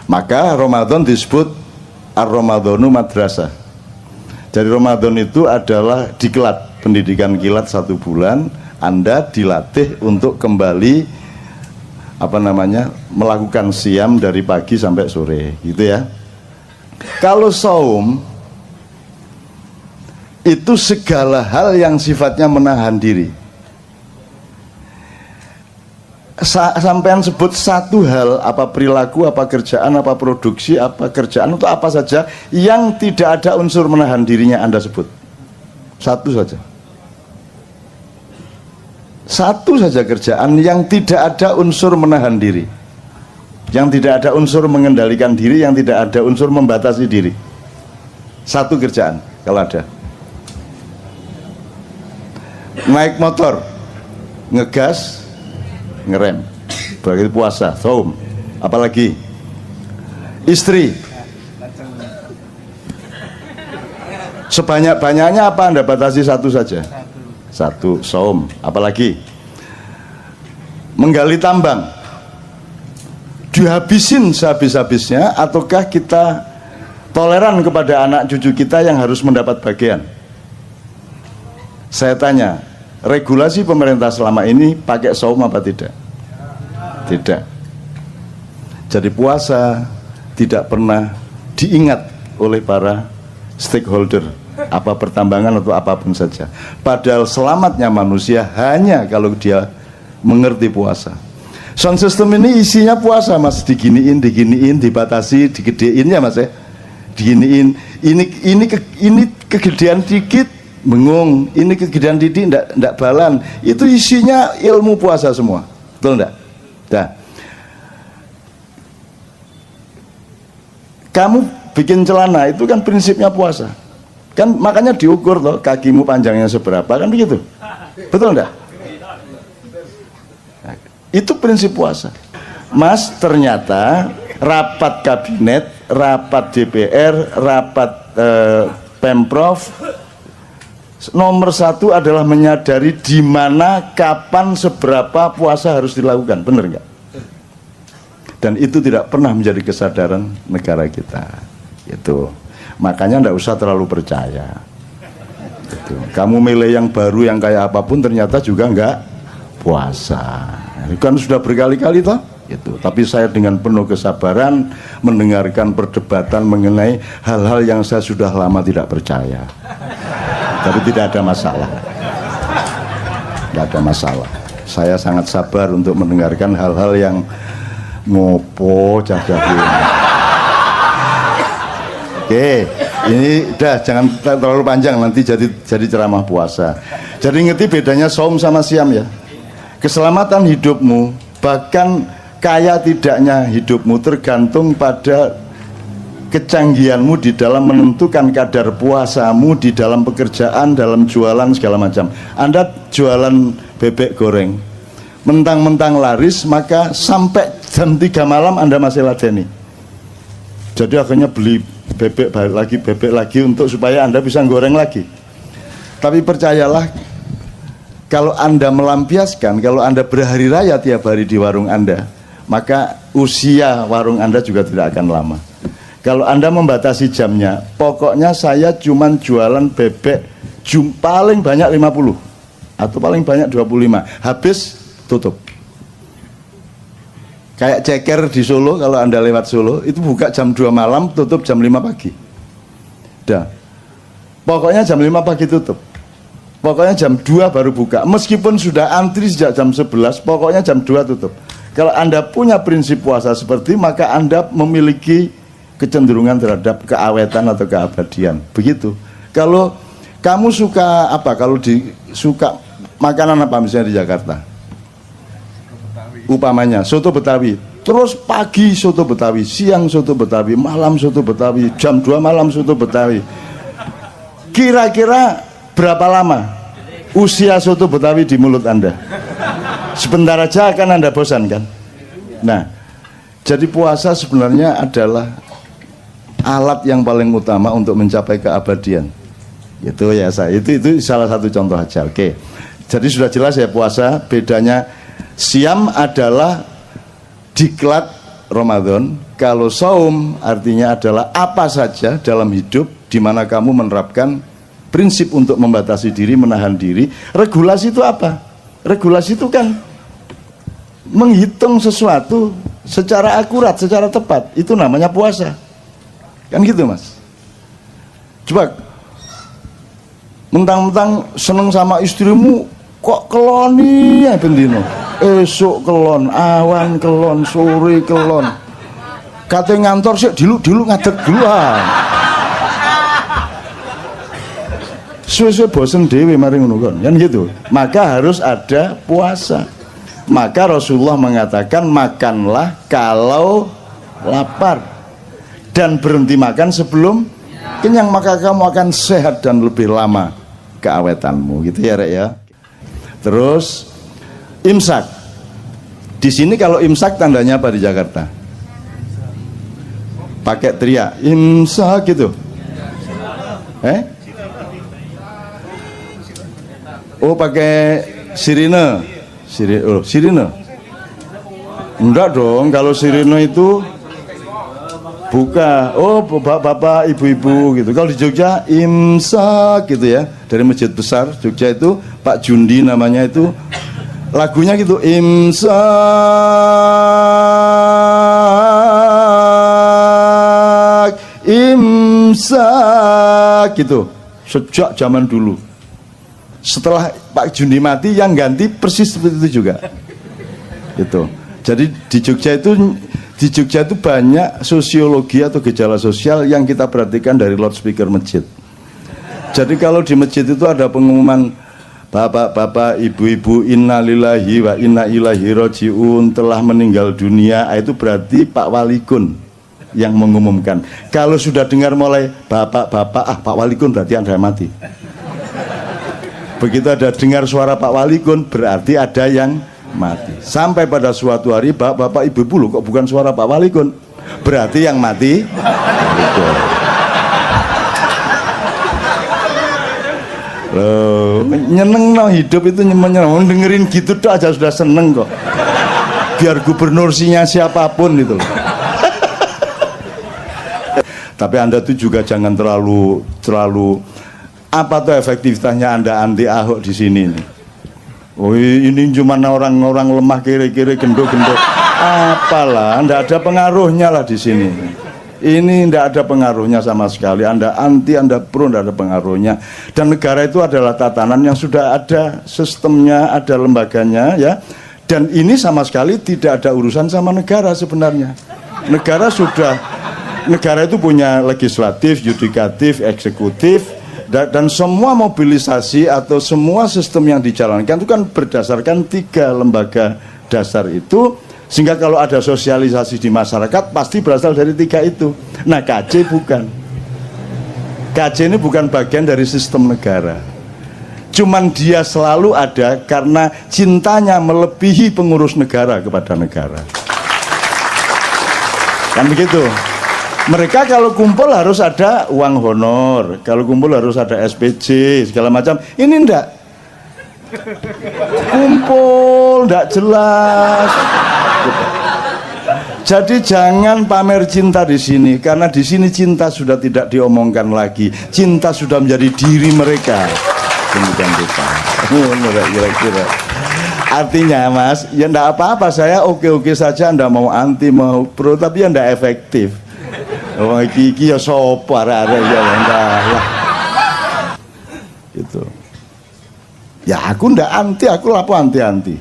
Maka Ramadan disebut ar-Ramadhanu madrasah. Jadi Ramadan itu adalah diklat, pendidikan kilat 1 bulan. Anda dilatih untuk kembali melakukan siam dari pagi sampai sore, gitu ya. Kalau saum itu segala hal yang sifatnya menahan diri. Sampean sebut satu hal, apa perilaku, apa kerjaan, apa produksi, apa kerjaan, atau apa saja yang tidak ada unsur menahan dirinya, Anda sebut satu saja. Satu saja kerjaan yang tidak ada unsur menahan diri, yang tidak ada unsur mengendalikan diri, yang tidak ada unsur membatasi diri. Satu kerjaan kalau ada. Naik motor, ngegas, ngerem, berarti puasa, saum. Apalagi istri, sebanyak-banyaknya apa Anda batasi satu saja? Satu, saum. Apalagi menggali tambang, dihabisin sehabis-habisnya, ataukah kita toleran kepada anak cucu kita yang harus mendapat bagian? Saya tanya, regulasi pemerintah selama ini pakai saum apa tidak? Tidak. Jadi puasa tidak pernah diingat oleh para stakeholder, apa pertambangan atau apapun saja. Padahal selamatnya manusia hanya kalau dia mengerti puasa. Sound system ini isinya puasa, Mas. Diginiin, dibatasi, digedein ya, Mas ya. Diginiin, ini kegedean dikit bengung, ini kegedean titik ndak balan. Itu isinya ilmu puasa semua, betul ndak? Nah, kamu bikin celana itu kan prinsipnya puasa, kan makanya diukur loh, kakimu panjangnya seberapa, kan begitu, betul ndak? Nah, itu prinsip puasa. Mas, ternyata rapat kabinet, rapat DPR, rapat Pemprov, nomor satu adalah menyadari di mana, kapan, seberapa puasa harus dilakukan, benar nggak? Dan itu tidak pernah menjadi kesadaran negara kita. Itu makanya nggak usah terlalu percaya. Itu. Kamu milih yang baru yang kayak apapun ternyata juga nggak puasa. Itu kan sudah berkali-kali toh. Itu. Tapi saya dengan penuh kesabaran mendengarkan perdebatan mengenai hal-hal yang saya sudah lama tidak percaya. Tapi tidak ada masalah. Tidak ada masalah. Saya sangat sabar untuk mendengarkan hal-hal yang ngopo cah-cah. Oke, ini udah jangan terlalu panjang, nanti jadi ceramah puasa. Jadi ngerti bedanya saum sama siam ya. Keselamatan hidupmu, bahkan kaya tidaknya hidupmu tergantung pada kecanggihanmu di dalam menentukan kadar puasamu di dalam pekerjaan, dalam jualan segala macam. Anda jualan bebek goreng, mentang-mentang laris, maka sampai jam 3 malam Anda masih ladeni. Jadi akhirnya beli bebek lagi untuk supaya Anda bisa goreng lagi. Tapi percayalah, kalau Anda melampiaskan, kalau Anda berhari raya tiap hari di warung Anda, maka usia warung Anda juga tidak akan lama. Kalau Anda membatasi jamnya, pokoknya saya cuman jualan bebek paling banyak 50 atau paling banyak 25, habis tutup. Kayak ceker di Solo, kalau Anda lewat Solo itu buka jam 2 malam, tutup jam 5 pagi. Dah. Pokoknya jam 5 pagi tutup. Pokoknya jam 2 baru buka. Meskipun sudah antri sejak jam 11, pokoknya jam 2 tutup. Kalau Anda punya prinsip puasa seperti, maka Anda memiliki kecenderungan terhadap keawetan atau keabadian. Begitu. Kalau kamu suka apa? Kalau suka makanan apa misalnya di Jakarta? Upamanya soto Betawi. Terus pagi soto Betawi, siang soto Betawi, malam soto Betawi, jam 2 malam soto Betawi. Kira-kira berapa lama usia soto Betawi di mulut Anda? Sebentar aja akan Anda bosan kan? Nah, jadi puasa sebenarnya adalah alat yang paling utama untuk mencapai keabadian. Itu ya saya. Itu salah satu contoh aja. Oke. Jadi sudah jelas ya puasa bedanya. Siam adalah diklat Ramadan. Kalau saum artinya adalah apa saja dalam hidup di mana kamu menerapkan prinsip untuk membatasi diri, menahan diri. Regulasi itu apa? Regulasi itu kan menghitung sesuatu secara akurat, secara tepat. Itu namanya puasa. Kan gitu Mas. Coba mentang-mentang seneng sama istrimu kok keloni ya bendino. Esok kelon, awan kelon, sore kelon. Kate ngantor sih dilu ngadeg duluan. Suwe-suwe bosen dewe mari ngono kan gitu. Maka harus ada puasa. Maka Rasulullah mengatakan makanlah kalau lapar dan berhenti makan sebelum kenyang, maka kamu akan sehat dan lebih lama keawetanmu, gitu ya Rek ya. Terus imsak. Di sini kalau imsak tandanya apa di Jakarta? Pakai teriak imsak gitu. Oh pakai sirine. Sirine. Enggak dong, kalau sirine itu buka, oh bapak ibu-ibu gitu. Kalau di Jogja imsak gitu ya, dari masjid besar Jogja itu Pak Jundi namanya itu, lagunya gitu imsak gitu sejak zaman dulu. Setelah Pak Jundi mati yang ganti persis seperti itu juga gitu. Jadi di Jogja itu banyak sosiologi atau gejala sosial yang kita perhatikan dari loudspeaker masjid. Jadi kalau di masjid itu ada pengumuman bapak-bapak, ibu-ibu, innalillahi wa inna ilaihi rajiun telah meninggal dunia, itu berarti Pak Walikun yang mengumumkan. Kalau sudah dengar mulai bapak-bapak, Pak Walikun berarti Anda mati. Begitu ada dengar suara Pak Walikun berarti ada yang mati. Sampai pada suatu hari bapak ibu-ibu loh, kok bukan suara Pak Walikun, berarti yang mati loh. Nyeneng no, hidup itu nyeneng. Dengerin gitu tuh aja sudah seneng kok. Biar gubernursinya siapapun gitu loh. Tapi Anda tuh juga jangan terlalu apa tuh efektivitasnya Anda anti Ahok di sini nih. Oh ini cuma orang-orang lemah kiri-kiri gendut-gendut. Apalah, ndak ada pengaruhnya lah di sini. Ini ndak ada pengaruhnya sama sekali. Anda anti, Anda pro, ndak ada pengaruhnya. Dan negara itu adalah tatanan yang sudah ada sistemnya, ada lembaganya ya. Dan ini sama sekali tidak ada urusan sama negara sebenarnya. Negara itu punya legislatif, yudikatif, eksekutif. Dan semua mobilisasi atau semua sistem yang dijalankan itu kan berdasarkan 3 lembaga dasar itu, sehingga kalau ada sosialisasi di masyarakat pasti berasal dari 3 itu. Nah KJ bukan. KJ ini bukan bagian dari sistem negara. Cuman dia selalu ada karena cintanya melebihi pengurus negara kepada negara. Kan begitu. Mereka kalau kumpul harus ada uang honor, kalau kumpul harus ada SPJ segala macam. Ini enggak. Kumpul enggak jelas. Jadi jangan pamer cinta di sini, karena di sini cinta sudah tidak diomongkan lagi. Cinta sudah menjadi diri mereka. Demikian kita. Kira-kira. Artinya Mas, ya enggak apa-apa, saya oke-oke saja. Anda mau anti mau pro, tapi ya enggak efektif. Oh iki ya sopo arek-arek ya enggak lah. Gitu. Ya aku ndak anti, aku lapo anti-anti.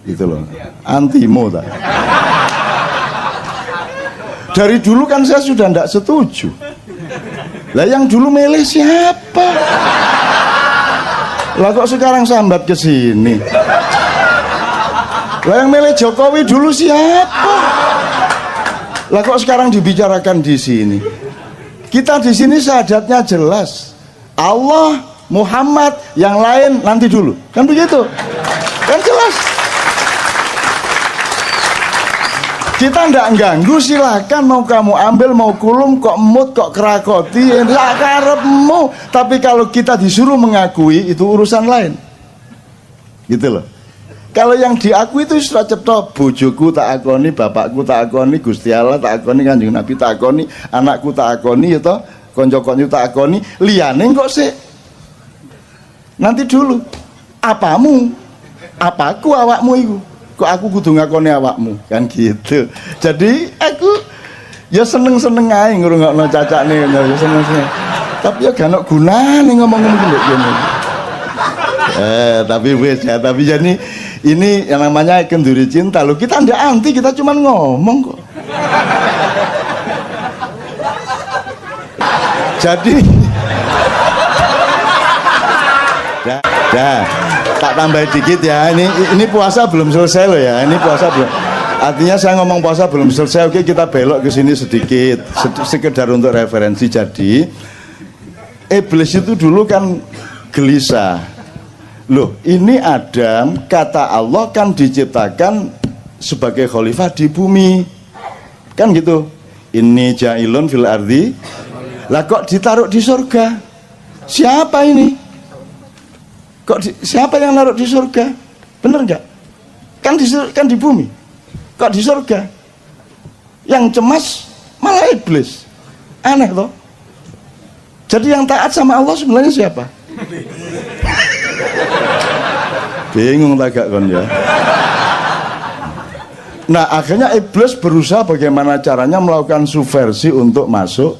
Gitu loh. Antimo ta. Dari dulu kan saya sudah ndak setuju. Lah yang dulu milih siapa? Lah kok sekarang sambat ke sini? Lah yang milih Jokowi dulu siapa? Lah kok sekarang dibicarakan di sini? Kita di sini syahadatnya jelas. Allah, Muhammad, yang lain nanti dulu. Kan begitu? Kan jelas. Kita ndak ganggu, silakan mau kamu ambil, mau kulum, kok emut, kok kerakoti, ya karepmu. Tapi kalau kita disuruh mengakui, itu urusan lain. Gitu loh. Kalau yang diakui itu sudah cetok, bojoku tak akoni, bapakku tak akoni, Gusti Allah tak akoni, Kanjeng Nabi tak akoni, anakku tak akoni, ya toh, konco-konco tak akoni, liyane kok sih. Nanti dulu. Apamu? Apaku awakmu itu? Kok aku kudu ngakoni awakmu, kan gitu. Jadi aku ya seneng-seneng ae ngrungokno cacakne, ya seneng-seneng. Tapi ya gak ono gunane ngomong-ngomong ngene. Tapi wes ya, tapi jadi ini yang namanya kenduri cinta loh. Kita ndak anti, kita cuma ngomong kok. Jadi ya, tak tambah dikit ya. Ini puasa belum selesai loh ya. Ini puasa belum. Artinya saya ngomong puasa belum selesai. Oke, kita belok ke sini sedikit, sekedar untuk referensi. Jadi iblis itu dulu kan gelisah. Loh, ini Adam, kata Allah kan diciptakan sebagai khalifah di bumi. Kan gitu. Ini ja'ilun fil ardi. Lah kok ditaruh di surga? Siapa ini? Siapa yang naruh di surga? Bener nggak? Kan di bumi. Kok di surga? Yang cemas malah iblis. Aneh loh. Jadi yang taat sama Allah sebenarnya siapa? Bingung tak gak kon ya. Nah akhirnya iblis berusaha bagaimana caranya melakukan subversi untuk masuk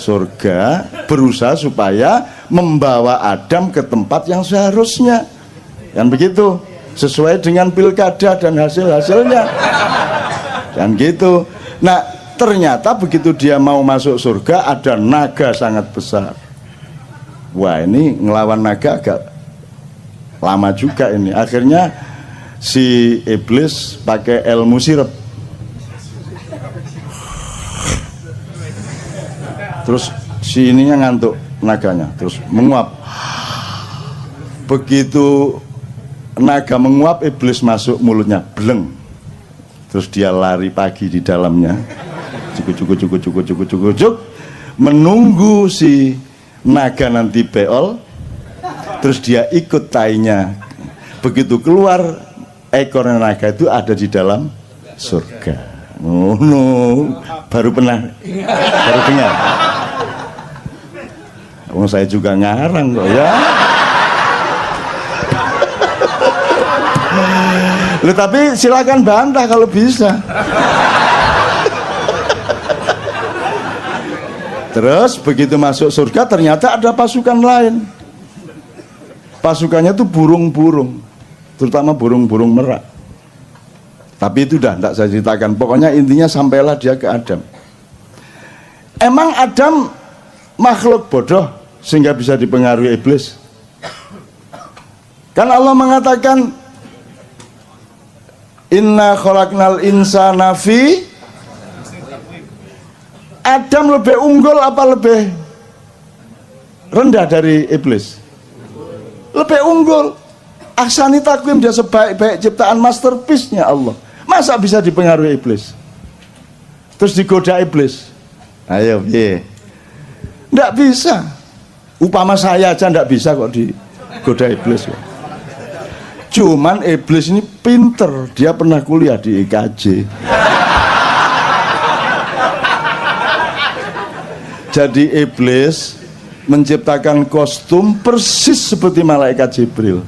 surga, berusaha supaya membawa Adam ke tempat yang seharusnya, kan begitu, sesuai dengan pilkada dan hasil-hasilnya, kan gitu. Nah ternyata begitu dia mau masuk surga ada naga sangat besar. Wah ini ngelawan naga agak lama juga ini. Akhirnya si iblis pakai ilmu sirep. Terus si ininya ngantuk naganya, terus menguap. Begitu naga menguap, iblis masuk mulutnya, bleng. Terus dia lari pagi di dalamnya, cukup, menunggu si naga nanti beol. Terus dia ikut tainya. Begitu keluar, ekor naga itu ada di dalam surga. Oh no, baru dengar. Oh, saya juga ngarang kok ya. Loh, tapi silakan bantah kalau bisa. Terus begitu masuk surga ternyata ada pasukan lain. Pasukannya itu burung-burung, terutama burung-burung merak. Tapi itu dah tidak saya ceritakan. Pokoknya intinya sampailah dia ke Adam. Emang Adam makhluk bodoh sehingga bisa dipengaruhi iblis? Kan Allah mengatakan inna khalaqnal insana fi. Adam lebih unggul apa lebih rendah dari iblis? Lebih unggul. Ahsani takwim, dia sebaik-baik ciptaan, masterpiece-nya Allah. Masa bisa dipengaruhi iblis? Terus digoda iblis? Ayo, ye. Nggak bisa. Upama saya aja nggak bisa kok digoda iblis. Cuman iblis ini pinter, dia pernah kuliah di IKJ. Jadi iblis menciptakan kostum persis seperti malaikat Jibril.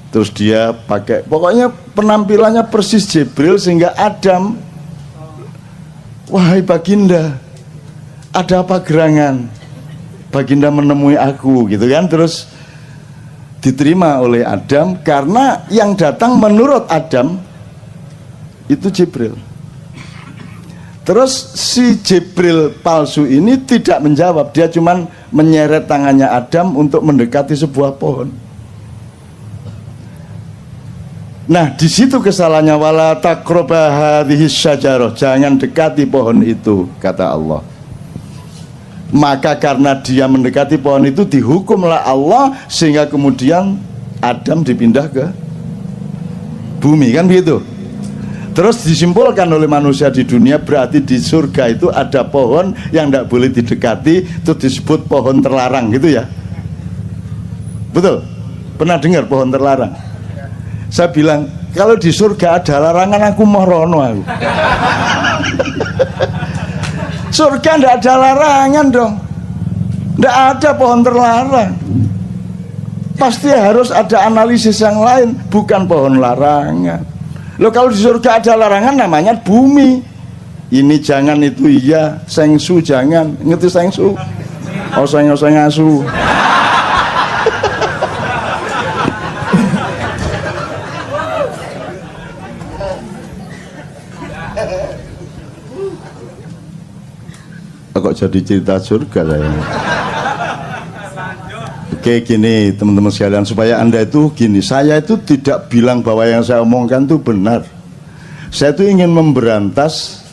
Terus dia pakai, pokoknya penampilannya persis Jibril sehingga Adam, wahai Baginda, ada apa gerangan? Baginda menemui aku, gitu kan? Terus diterima oleh Adam karena yang datang menurut Adam itu Jibril. Terus si Jibril palsu ini tidak menjawab, dia cuman menyeret tangannya Adam untuk mendekati sebuah pohon. Nah, di situ kesalahannya, wala taqraba hadhihi syajarah, jangan dekati pohon itu, kata Allah. Maka karena dia mendekati pohon itu dihukumlah Allah sehingga kemudian Adam dipindah ke bumi, kan begitu. Terus disimpulkan oleh manusia di dunia, berarti di surga itu ada pohon yang tidak boleh didekati, itu disebut pohon terlarang gitu ya. Betul? Pernah dengar pohon terlarang? Saya bilang, kalau di surga ada larangan aku mau rono aku. Surga tidak ada larangan dong, tidak ada pohon terlarang. Pasti harus ada analisis yang lain, bukan pohon larangan. Loh, kalau di surga ada larangan namanya bumi. Ini jangan, itu iya, sengsu jangan. Ngerti sengsu? Oseng-oseng asu. Kok jadi cerita surga saya. Oke, gini teman-teman sekalian, supaya Anda itu gini, saya itu tidak bilang bahwa yang saya omongkan itu benar. Saya itu ingin memberantas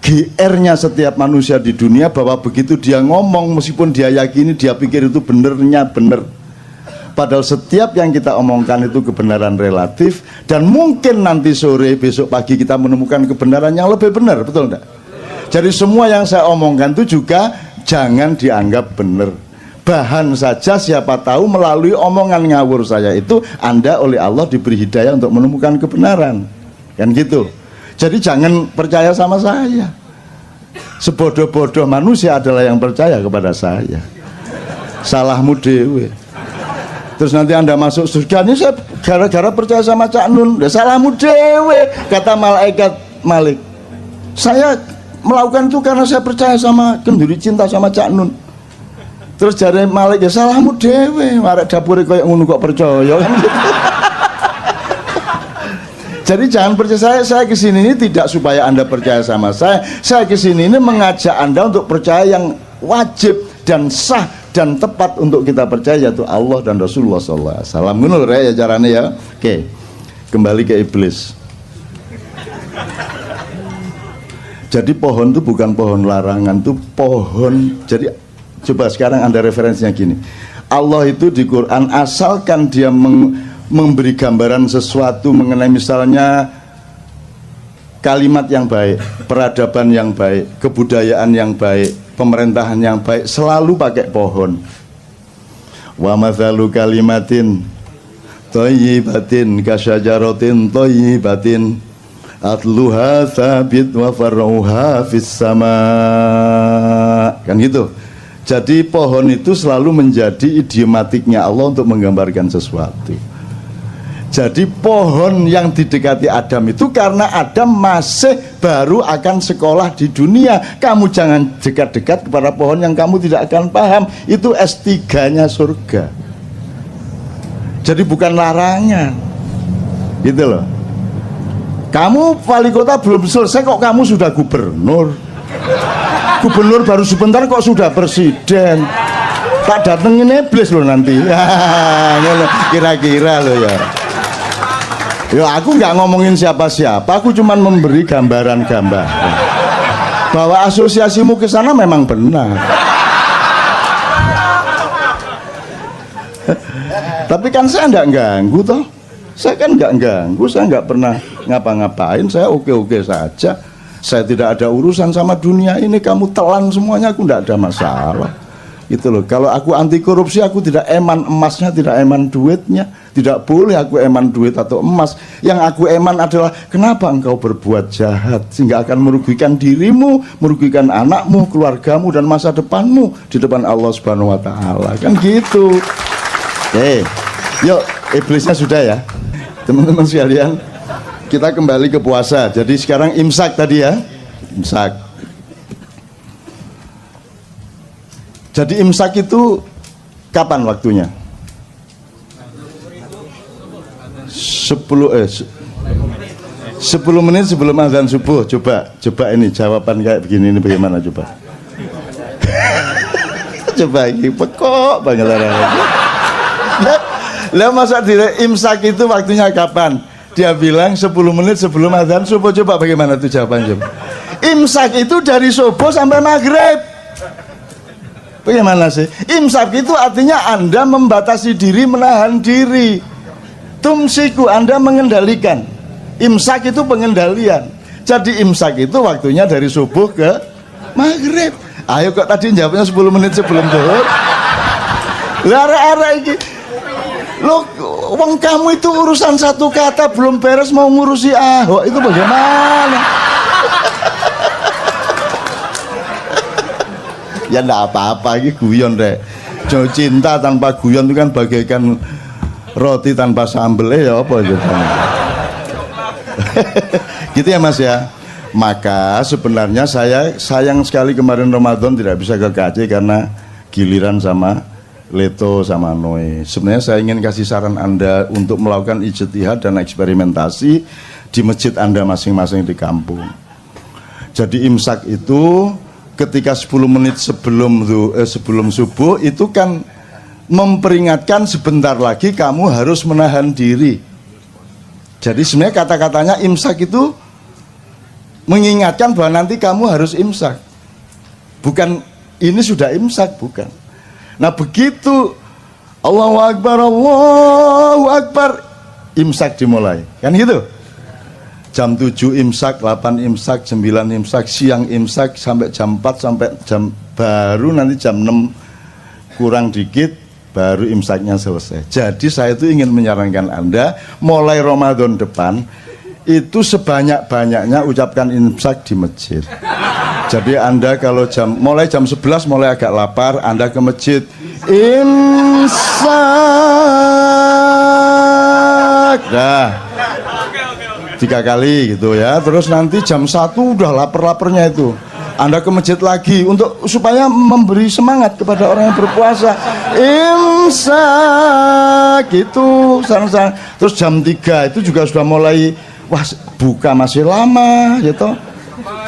GR-nya setiap manusia di dunia, bahwa begitu dia ngomong, meskipun dia yakini, dia pikir itu benernya bener. Padahal setiap yang kita omongkan itu kebenaran relatif, dan mungkin nanti sore, besok pagi kita menemukan kebenaran yang lebih benar, betul enggak? Jadi semua yang saya omongkan itu juga jangan dianggap benar. Bahan saja, siapa tahu melalui omongan ngawur saya itu Anda oleh Allah diberi hidayah untuk menemukan kebenaran. Kan gitu. Jadi jangan percaya sama saya. Sebodoh-bodoh manusia adalah yang percaya kepada saya. Salahmu dewe. Terus nanti Anda masuk surga, ini saya gara-gara percaya sama Cak Nun. Salahmu dewe, kata malaikat Malik. Saya melakukan itu karena saya percaya sama kenduri cinta sama Cak Nun. Terus jare Malik, ya salahmu dewe, arek dapure koyo ngono kok percaya. Jadi jangan percaya saya kesini ini tidak supaya Anda percaya sama saya. Saya kesini ini mengajak Anda untuk percaya yang wajib dan sah dan tepat untuk kita percaya, yaitu Allah dan Rasulullah SAW. Ngono lho ya carane ya. Oke. Kembali ke iblis. Jadi pohon itu bukan pohon larangan, itu pohon. Jadi coba sekarang Anda referensinya gini. Allah itu di Quran, asalkan dia memberi gambaran sesuatu mengenai misalnya kalimat yang baik, peradaban yang baik, kebudayaan yang baik, pemerintahan yang baik, selalu pakai pohon. Wa mathalu kalimatin thayyibatin kasyajaratin thayyibatin atluha thabit wa far'uha fis sama, kan gitu. Jadi pohon itu selalu menjadi idiomatiknya Allah untuk menggambarkan sesuatu. Jadi pohon yang didekati Adam itu karena Adam masih baru akan sekolah di dunia. Kamu jangan dekat-dekat kepada pohon yang kamu tidak akan paham. Itu S3-nya surga. Jadi bukan larangan, gitu loh. Kamu wali kota belum selesai kok kamu sudah gubernur. Gubernur baru sebentar kok sudah presiden. Tak datengin iblis loh nanti. Kira-kira loh ya. Ya aku nggak ngomongin siapa-siapa, aku cuma memberi gambaran-gambar bahwa asosiasimu ke sana memang benar. Tapi kan saya nggak ganggu toh. Saya kan nggak ganggu, saya nggak pernah ngapa-ngapain, saya oke-oke saja. Saya tidak ada urusan sama dunia ini, kamu telan semuanya, aku nggak ada masalah. Gitu loh. Kalau aku anti korupsi, aku tidak eman emasnya, tidak eman duitnya. Tidak boleh aku eman duit atau emas. Yang aku eman adalah kenapa engkau berbuat jahat sehingga akan merugikan dirimu, merugikan anakmu, keluargamu, dan masa depanmu di depan Allah Subhanahu wa Ta'ala. Kan gitu. Oke, yuk iblisnya sudah ya. Teman-teman sekalian, kita kembali ke puasa. Jadi sekarang imsak tadi ya, imsak. Jadi imsak itu kapan waktunya? 10 menit sebelum azan subuh. Coba ini jawaban kayak begini ini bagaimana coba? Coba ini pekok banget lah masa dire imsak itu waktunya kapan? Dia bilang 10 menit sebelum azan subuh. Coba bagaimana tuh jawaban coba? Imsak itu dari subuh sampai maghrib. Bagaimana sih? Imsak itu artinya Anda membatasi diri, menahan diri. Tumsiku, Anda mengendalikan. Imsak itu pengendalian. Jadi imsak itu waktunya dari subuh ke maghrib. Ayo kok tadi jawabnya 10 menit sebelum zuhur. Lara-ara iki. Loh, wong kamu itu urusan satu kata belum beres mau ngurusi Ahok, itu bagaimana? Ya enggak apa-apa, ini guyon deh. Jauh cinta tanpa guyon itu kan bagaikan roti tanpa sambel ya apa gitu. Gitu ya Mas ya. Maka sebenarnya saya sayang sekali kemarin Ramadan tidak bisa ke KC karena giliran sama Leto sama Noe. Sebenarnya saya ingin kasih saran Anda untuk melakukan ijtihad dan eksperimentasi di masjid Anda masing-masing di kampung. Jadi imsak itu ketika 10 menit sebelum subuh itu kan memperingatkan sebentar lagi kamu harus menahan diri. Jadi sebenarnya kata-katanya imsak itu mengingatkan bahwa nanti kamu harus imsak. Bukan ini sudah imsak, bukan. Nah begitu Allahu Akbar, imsak dimulai. Kan gitu. Jam 7 imsak, 8 imsak, 9 imsak, siang imsak sampai jam 4 sampai baru nanti jam 6 kurang dikit baru imsaknya selesai. Jadi saya itu ingin menyarankan Anda mulai Ramadan depan itu sebanyak-banyaknya ucapkan imsak di masjid. Jadi Anda kalau mulai jam 11 mulai agak lapar, Anda ke masjid imsak. Dah. 3 kali gitu ya. Terus nanti jam 1 udah lapar-laparnya itu. Anda ke masjid lagi untuk supaya memberi semangat kepada orang yang berpuasa. Imsak itu saran-saran. Terus jam 3 itu juga sudah mulai wah buka masih lama gitu.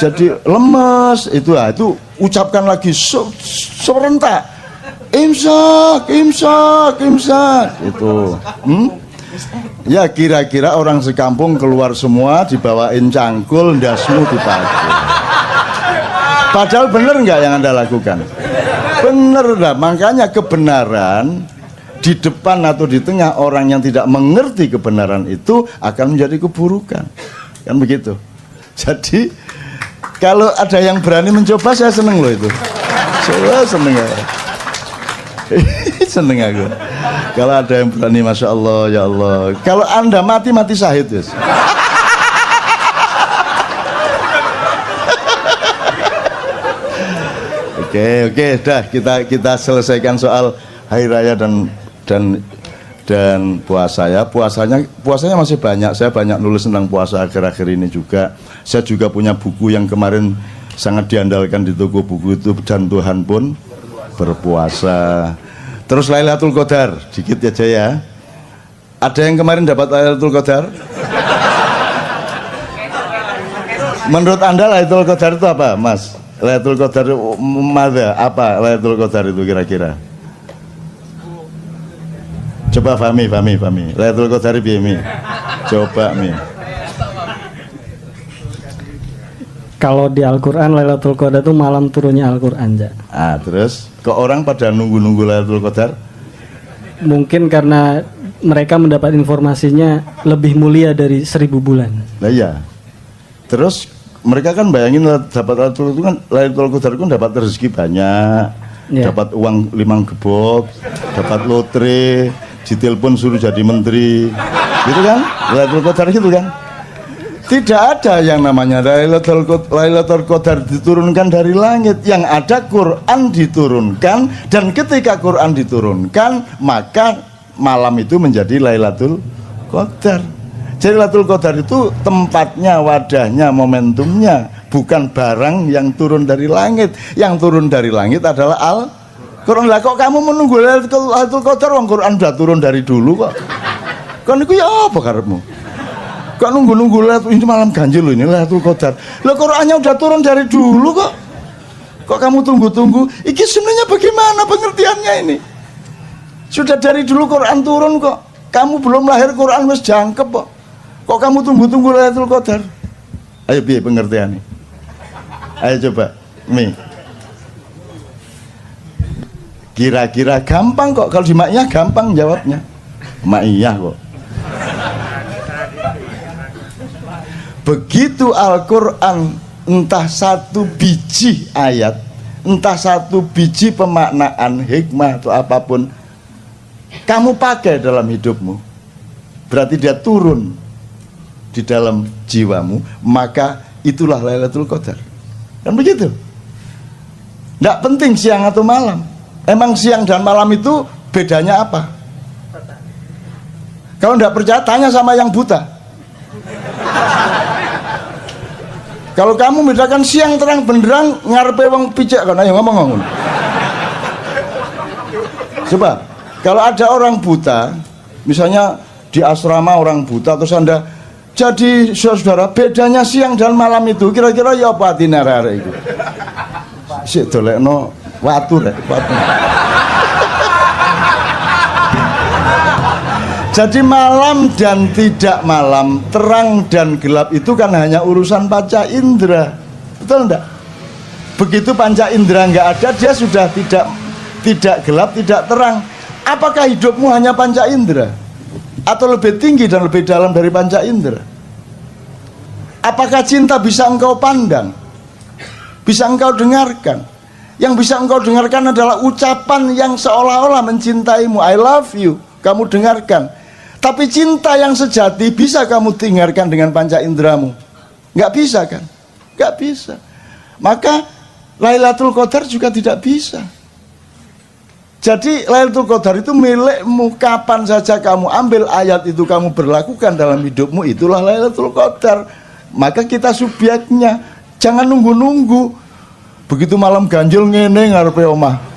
Jadi lemes itu ucapkan lagi serentak imsak itu. Ya kira-kira orang sekampung keluar semua dibawain cangkul ndasmu dipakai. Padahal bener nggak yang Anda lakukan? Bener dah. Makanya kebenaran di depan atau di tengah orang yang tidak mengerti kebenaran itu akan menjadi keburukan. Kan begitu. Jadi kalau ada yang berani mencoba saya seneng loh itu. Saya seneng ya. Seneng aku. Kalau ada yang berani, masya Allah, ya Allah. Kalau Anda mati syahid yes. Oke, dah kita selesaikan soal hari raya dan puasa ya. Puasanya masih banyak. Saya banyak nulis tentang puasa akhir-akhir ini juga. Saya juga punya buku yang kemarin sangat diandalkan di toko buku itu, dan Tuhan pun berpuasa. Terus Lailatul Qadar, dikit aja ya. Ada yang kemarin dapat Lailatul Qadar? Menurut Anda Lailatul Qadar itu apa, Mas? Lailatul Qadar apa Lailatul Qadar itu kira-kira? Coba Fami. Lailatul Qadar piye mi? Coba mi. Kalau di Al-Quran Lailatul Qadar itu malam turunnya Al-Quran ya. Terus kok orang pada nunggu Lailatul Qadar? Mungkin karena mereka mendapat informasinya lebih mulia dari 1000 bulan. Nah iya. Terus mereka kan bayangin dapat Lailatul Qadar itu kan dapat rezeki banyak, dapat uang 5 gebok, dapat lotre, ditelepon suruh jadi menteri, gitu kan? Lailatul Qadar gitu kan? Tidak ada yang namanya Lailatul Qadar diturunkan dari langit. Yang ada Quran diturunkan, dan ketika Quran diturunkan maka malam itu menjadi Lailatul Qadar. Jadi Lailatul Qadar itu tempatnya, wadahnya, momentumnya, bukan barang yang turun dari langit. Yang turun dari langit adalah Al-Quran. Lah kok kamu menunggu Lailatul Qadar, wong Quran sudah turun dari dulu kok. Kan itu ya apa karepmu? Kok nunggu ini malam ganjil loh, ini Lailatul Qadar. Lah Qur'annya udah turun dari dulu kok. Kok kamu tunggu-tunggu? Iki sebenarnya bagaimana pengertiannya ini? Sudah dari dulu Quran turun kok. Kamu belum lahir Quran wis jangkep kok. Kok kamu tunggu-tunggu Lailatul Qadar? Ayo piye pengertiannya? Ayo coba, Mi. Kira-kira gampang kok, kalau di Ma'iyah gampang jawabnya. Ma'iyah kok. Begitu Al-Quran, entah satu biji ayat, entah satu biji pemaknaan, hikmah atau apapun, kamu pakai dalam hidupmu, berarti dia turun di dalam jiwamu, maka itulah Lailatul Qadar. Kan begitu? Tidak penting siang atau malam. Emang siang dan malam itu bedanya apa? Kalau tidak percaya, tanya sama yang buta. Kalau kamu bedakan siang terang benderang, ngarepe wong picek kan, ayo ngomong. Sebab kalau ada orang buta, misalnya di asrama orang buta, terus Anda jadi saudara, bedanya siang dan malam itu kira-kira ya apa tinarare itu? Sik dolekno watu rek, watu. Jadi malam dan tidak malam, terang dan gelap itu kan hanya urusan panca indera, betul enggak? Begitu panca indera enggak ada, dia sudah tidak gelap, tidak terang. Apakah hidupmu hanya panca indera? Atau lebih tinggi dan lebih dalam dari panca indera? Apakah cinta bisa engkau pandang? Bisa engkau dengarkan? Yang bisa engkau dengarkan adalah ucapan yang seolah-olah mencintaimu. I love you, kamu dengarkan. Tapi cinta yang sejati bisa kamu dengarkan dengan panca inderamu? Nggak bisa kan? Nggak bisa. Maka Lailatul Qadar juga tidak bisa. Jadi Lailatul Qadar itu milikmu, kapan saja kamu ambil ayat itu kamu berlakukan dalam hidupmu, itulah Lailatul Qadar. Maka kita subjeknya, jangan nunggu-nunggu. Begitu malam ganjil ngene ngarepe omah.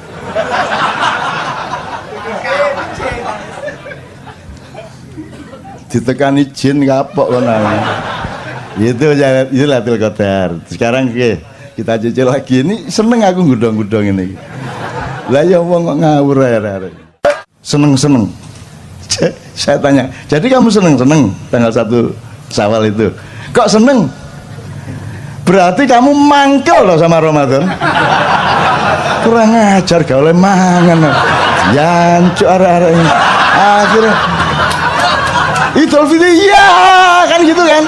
Ditekani jin kapok kan. Itu Lailatul Qadar. Sekarang kita cicil lagi, ini seneng aku gudang-gudang ini. Lah ya wong kok ngawur ae. Seneng-seneng. Saya tanya, jadi kamu seneng-seneng tanggal 1 Syawal itu? Kok seneng? Berarti kamu mangkel loh sama Ramadan. Kurang ajar gak oleh mangan. Jancuk arek-arek ini. Akhirnya Idul Fitri ya kan gitu kan.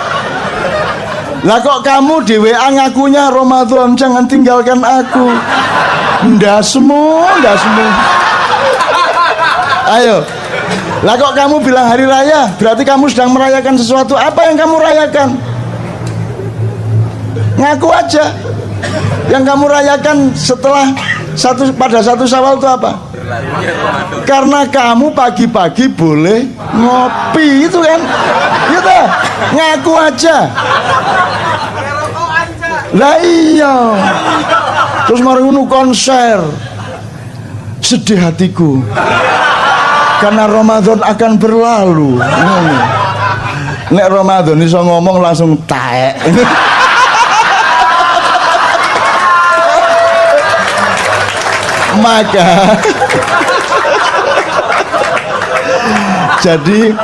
Lah kok kamu di WA ngakunya Ramadan jangan tinggalkan aku. Ndak semua. Ayo. Lah kok kamu bilang hari raya, berarti kamu sedang merayakan sesuatu. Apa yang kamu rayakan? Ngaku aja. Yang kamu rayakan pada 1 Syawal itu apa? Karena kamu pagi-pagi boleh ngopi, itu kan? Gitu. Ngaku aja. Lah iya. Terus mari ngono konser. Sedih hatiku. Karena Ramadan akan berlalu. Nek Ramadan iso ngomong langsung taek. Maka jadi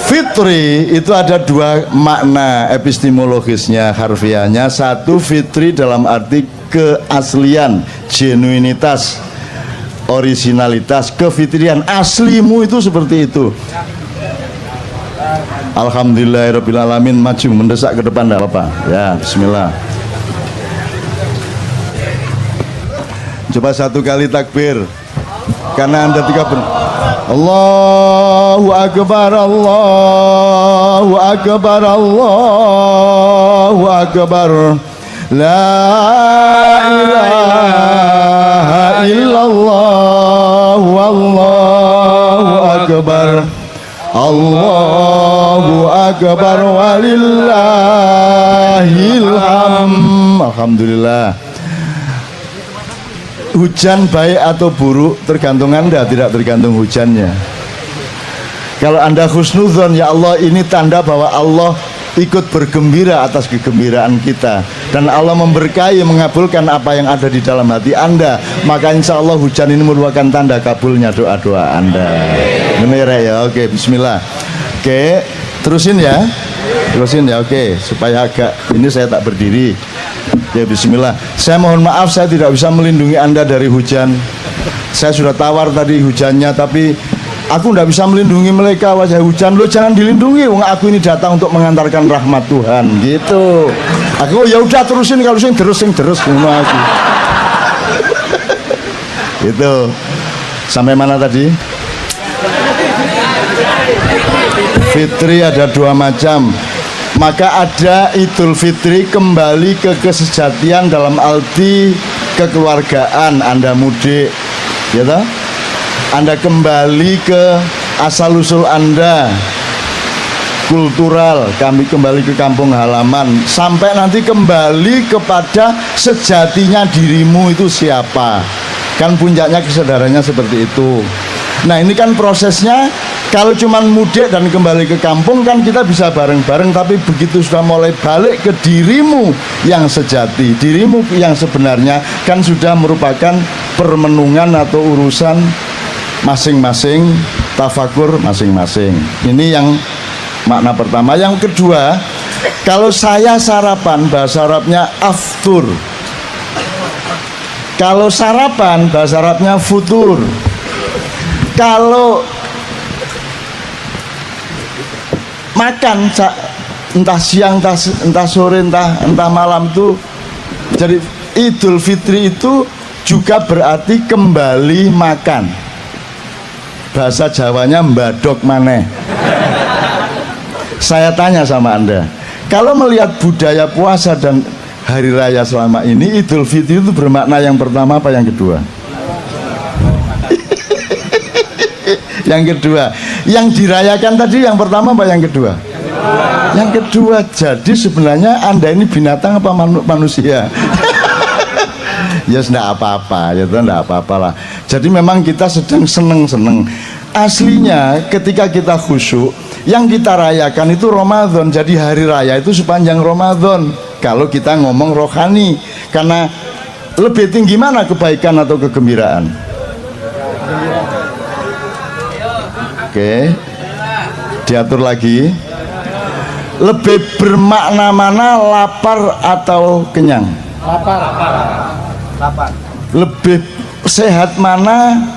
fitri itu ada dua makna epistemologisnya, harfiahnya. Satu, fitri dalam arti keaslian, genuinitas, originalitas, kefitrian, aslimu itu seperti itu. Alhamdulillahirrabbilalamin. Maju mendesak ke depan, tidak apa-apa ya. Bismillah. Coba satu kali takbir, karena Anda 3 Allahu Akbar, Allahu Akbar, Allahu Akbar. La ilaha illallah, wallahu akbar. Allahu Akbar walillahil hamd. Alhamdulillah. Hujan baik atau buruk tergantung Anda, tidak tergantung hujannya. Kalau Anda husnudzon, ya Allah, ini tanda bahwa Allah ikut bergembira atas kegembiraan kita, dan Allah memberkahi, mengabulkan apa yang ada di dalam hati Anda, maka insya Allah hujan ini merupakan tanda kabulnya doa-doa Anda. Benar ya? Oke, bismillah. Oke, terusin ya, oke, supaya agak ini saya tak berdiri. Ya bismillah. Saya mohon maaf saya tidak bisa melindungi Anda dari hujan. Saya sudah tawar tadi hujannya, tapi aku tidak bisa melindungi mereka. Wajah hujan, lo jangan dilindungi. Wong aku ini datang untuk mengantarkan rahmat Tuhan, gitu. Aku ya udah terusin, kalau sing deres ngono aku. Itu sampai mana tadi? Fitri ada dua macam. Maka ada Idul Fitri kembali ke kesejatian dalam arti kekeluargaan. Anda mudik, ya toh? Anda kembali ke asal usul Anda, kultural, kami kembali ke kampung halaman, sampai nanti kembali kepada sejatinya dirimu itu siapa. Kan puncaknya kesadarannya seperti itu. Nah ini kan prosesnya. Kalau cuman mudik dan kembali ke kampung kan kita bisa bareng-bareng, tapi begitu sudah mulai balik ke dirimu yang sejati, dirimu yang sebenarnya, kan sudah merupakan permenungan atau urusan masing-masing, tafakur masing-masing. Ini yang makna pertama. Yang kedua, kalau saya sarapan, bahasa Arabnya aftur. Kalau sarapan, bahasa Arabnya futur. Kalau makan entah siang, entah sore, entah malam tuh, jadi Idul Fitri itu juga berarti kembali makan. Bahasa Jawanya mbadok maneh. Saya tanya sama Anda, kalau melihat budaya puasa dan hari raya selama ini, Idul Fitri itu bermakna yang pertama apa yang kedua? Yang kedua, yang dirayakan tadi yang pertama apa yang kedua? Yang kedua. Jadi sebenarnya Anda ini binatang apa manusia? Ya tidak apa-apa, ya tidak apa-apa lah. Jadi memang kita sedang seneng-seneng. Aslinya ketika kita khusyuk, yang kita rayakan itu Ramadan. Jadi hari raya itu sepanjang Ramadan. Kalau kita ngomong rohani, karena lebih tinggi mana kebaikan atau kegembiraan? Oke, diatur lagi. Lebih bermakna mana lapar atau kenyang? Lapar. Lebih sehat mana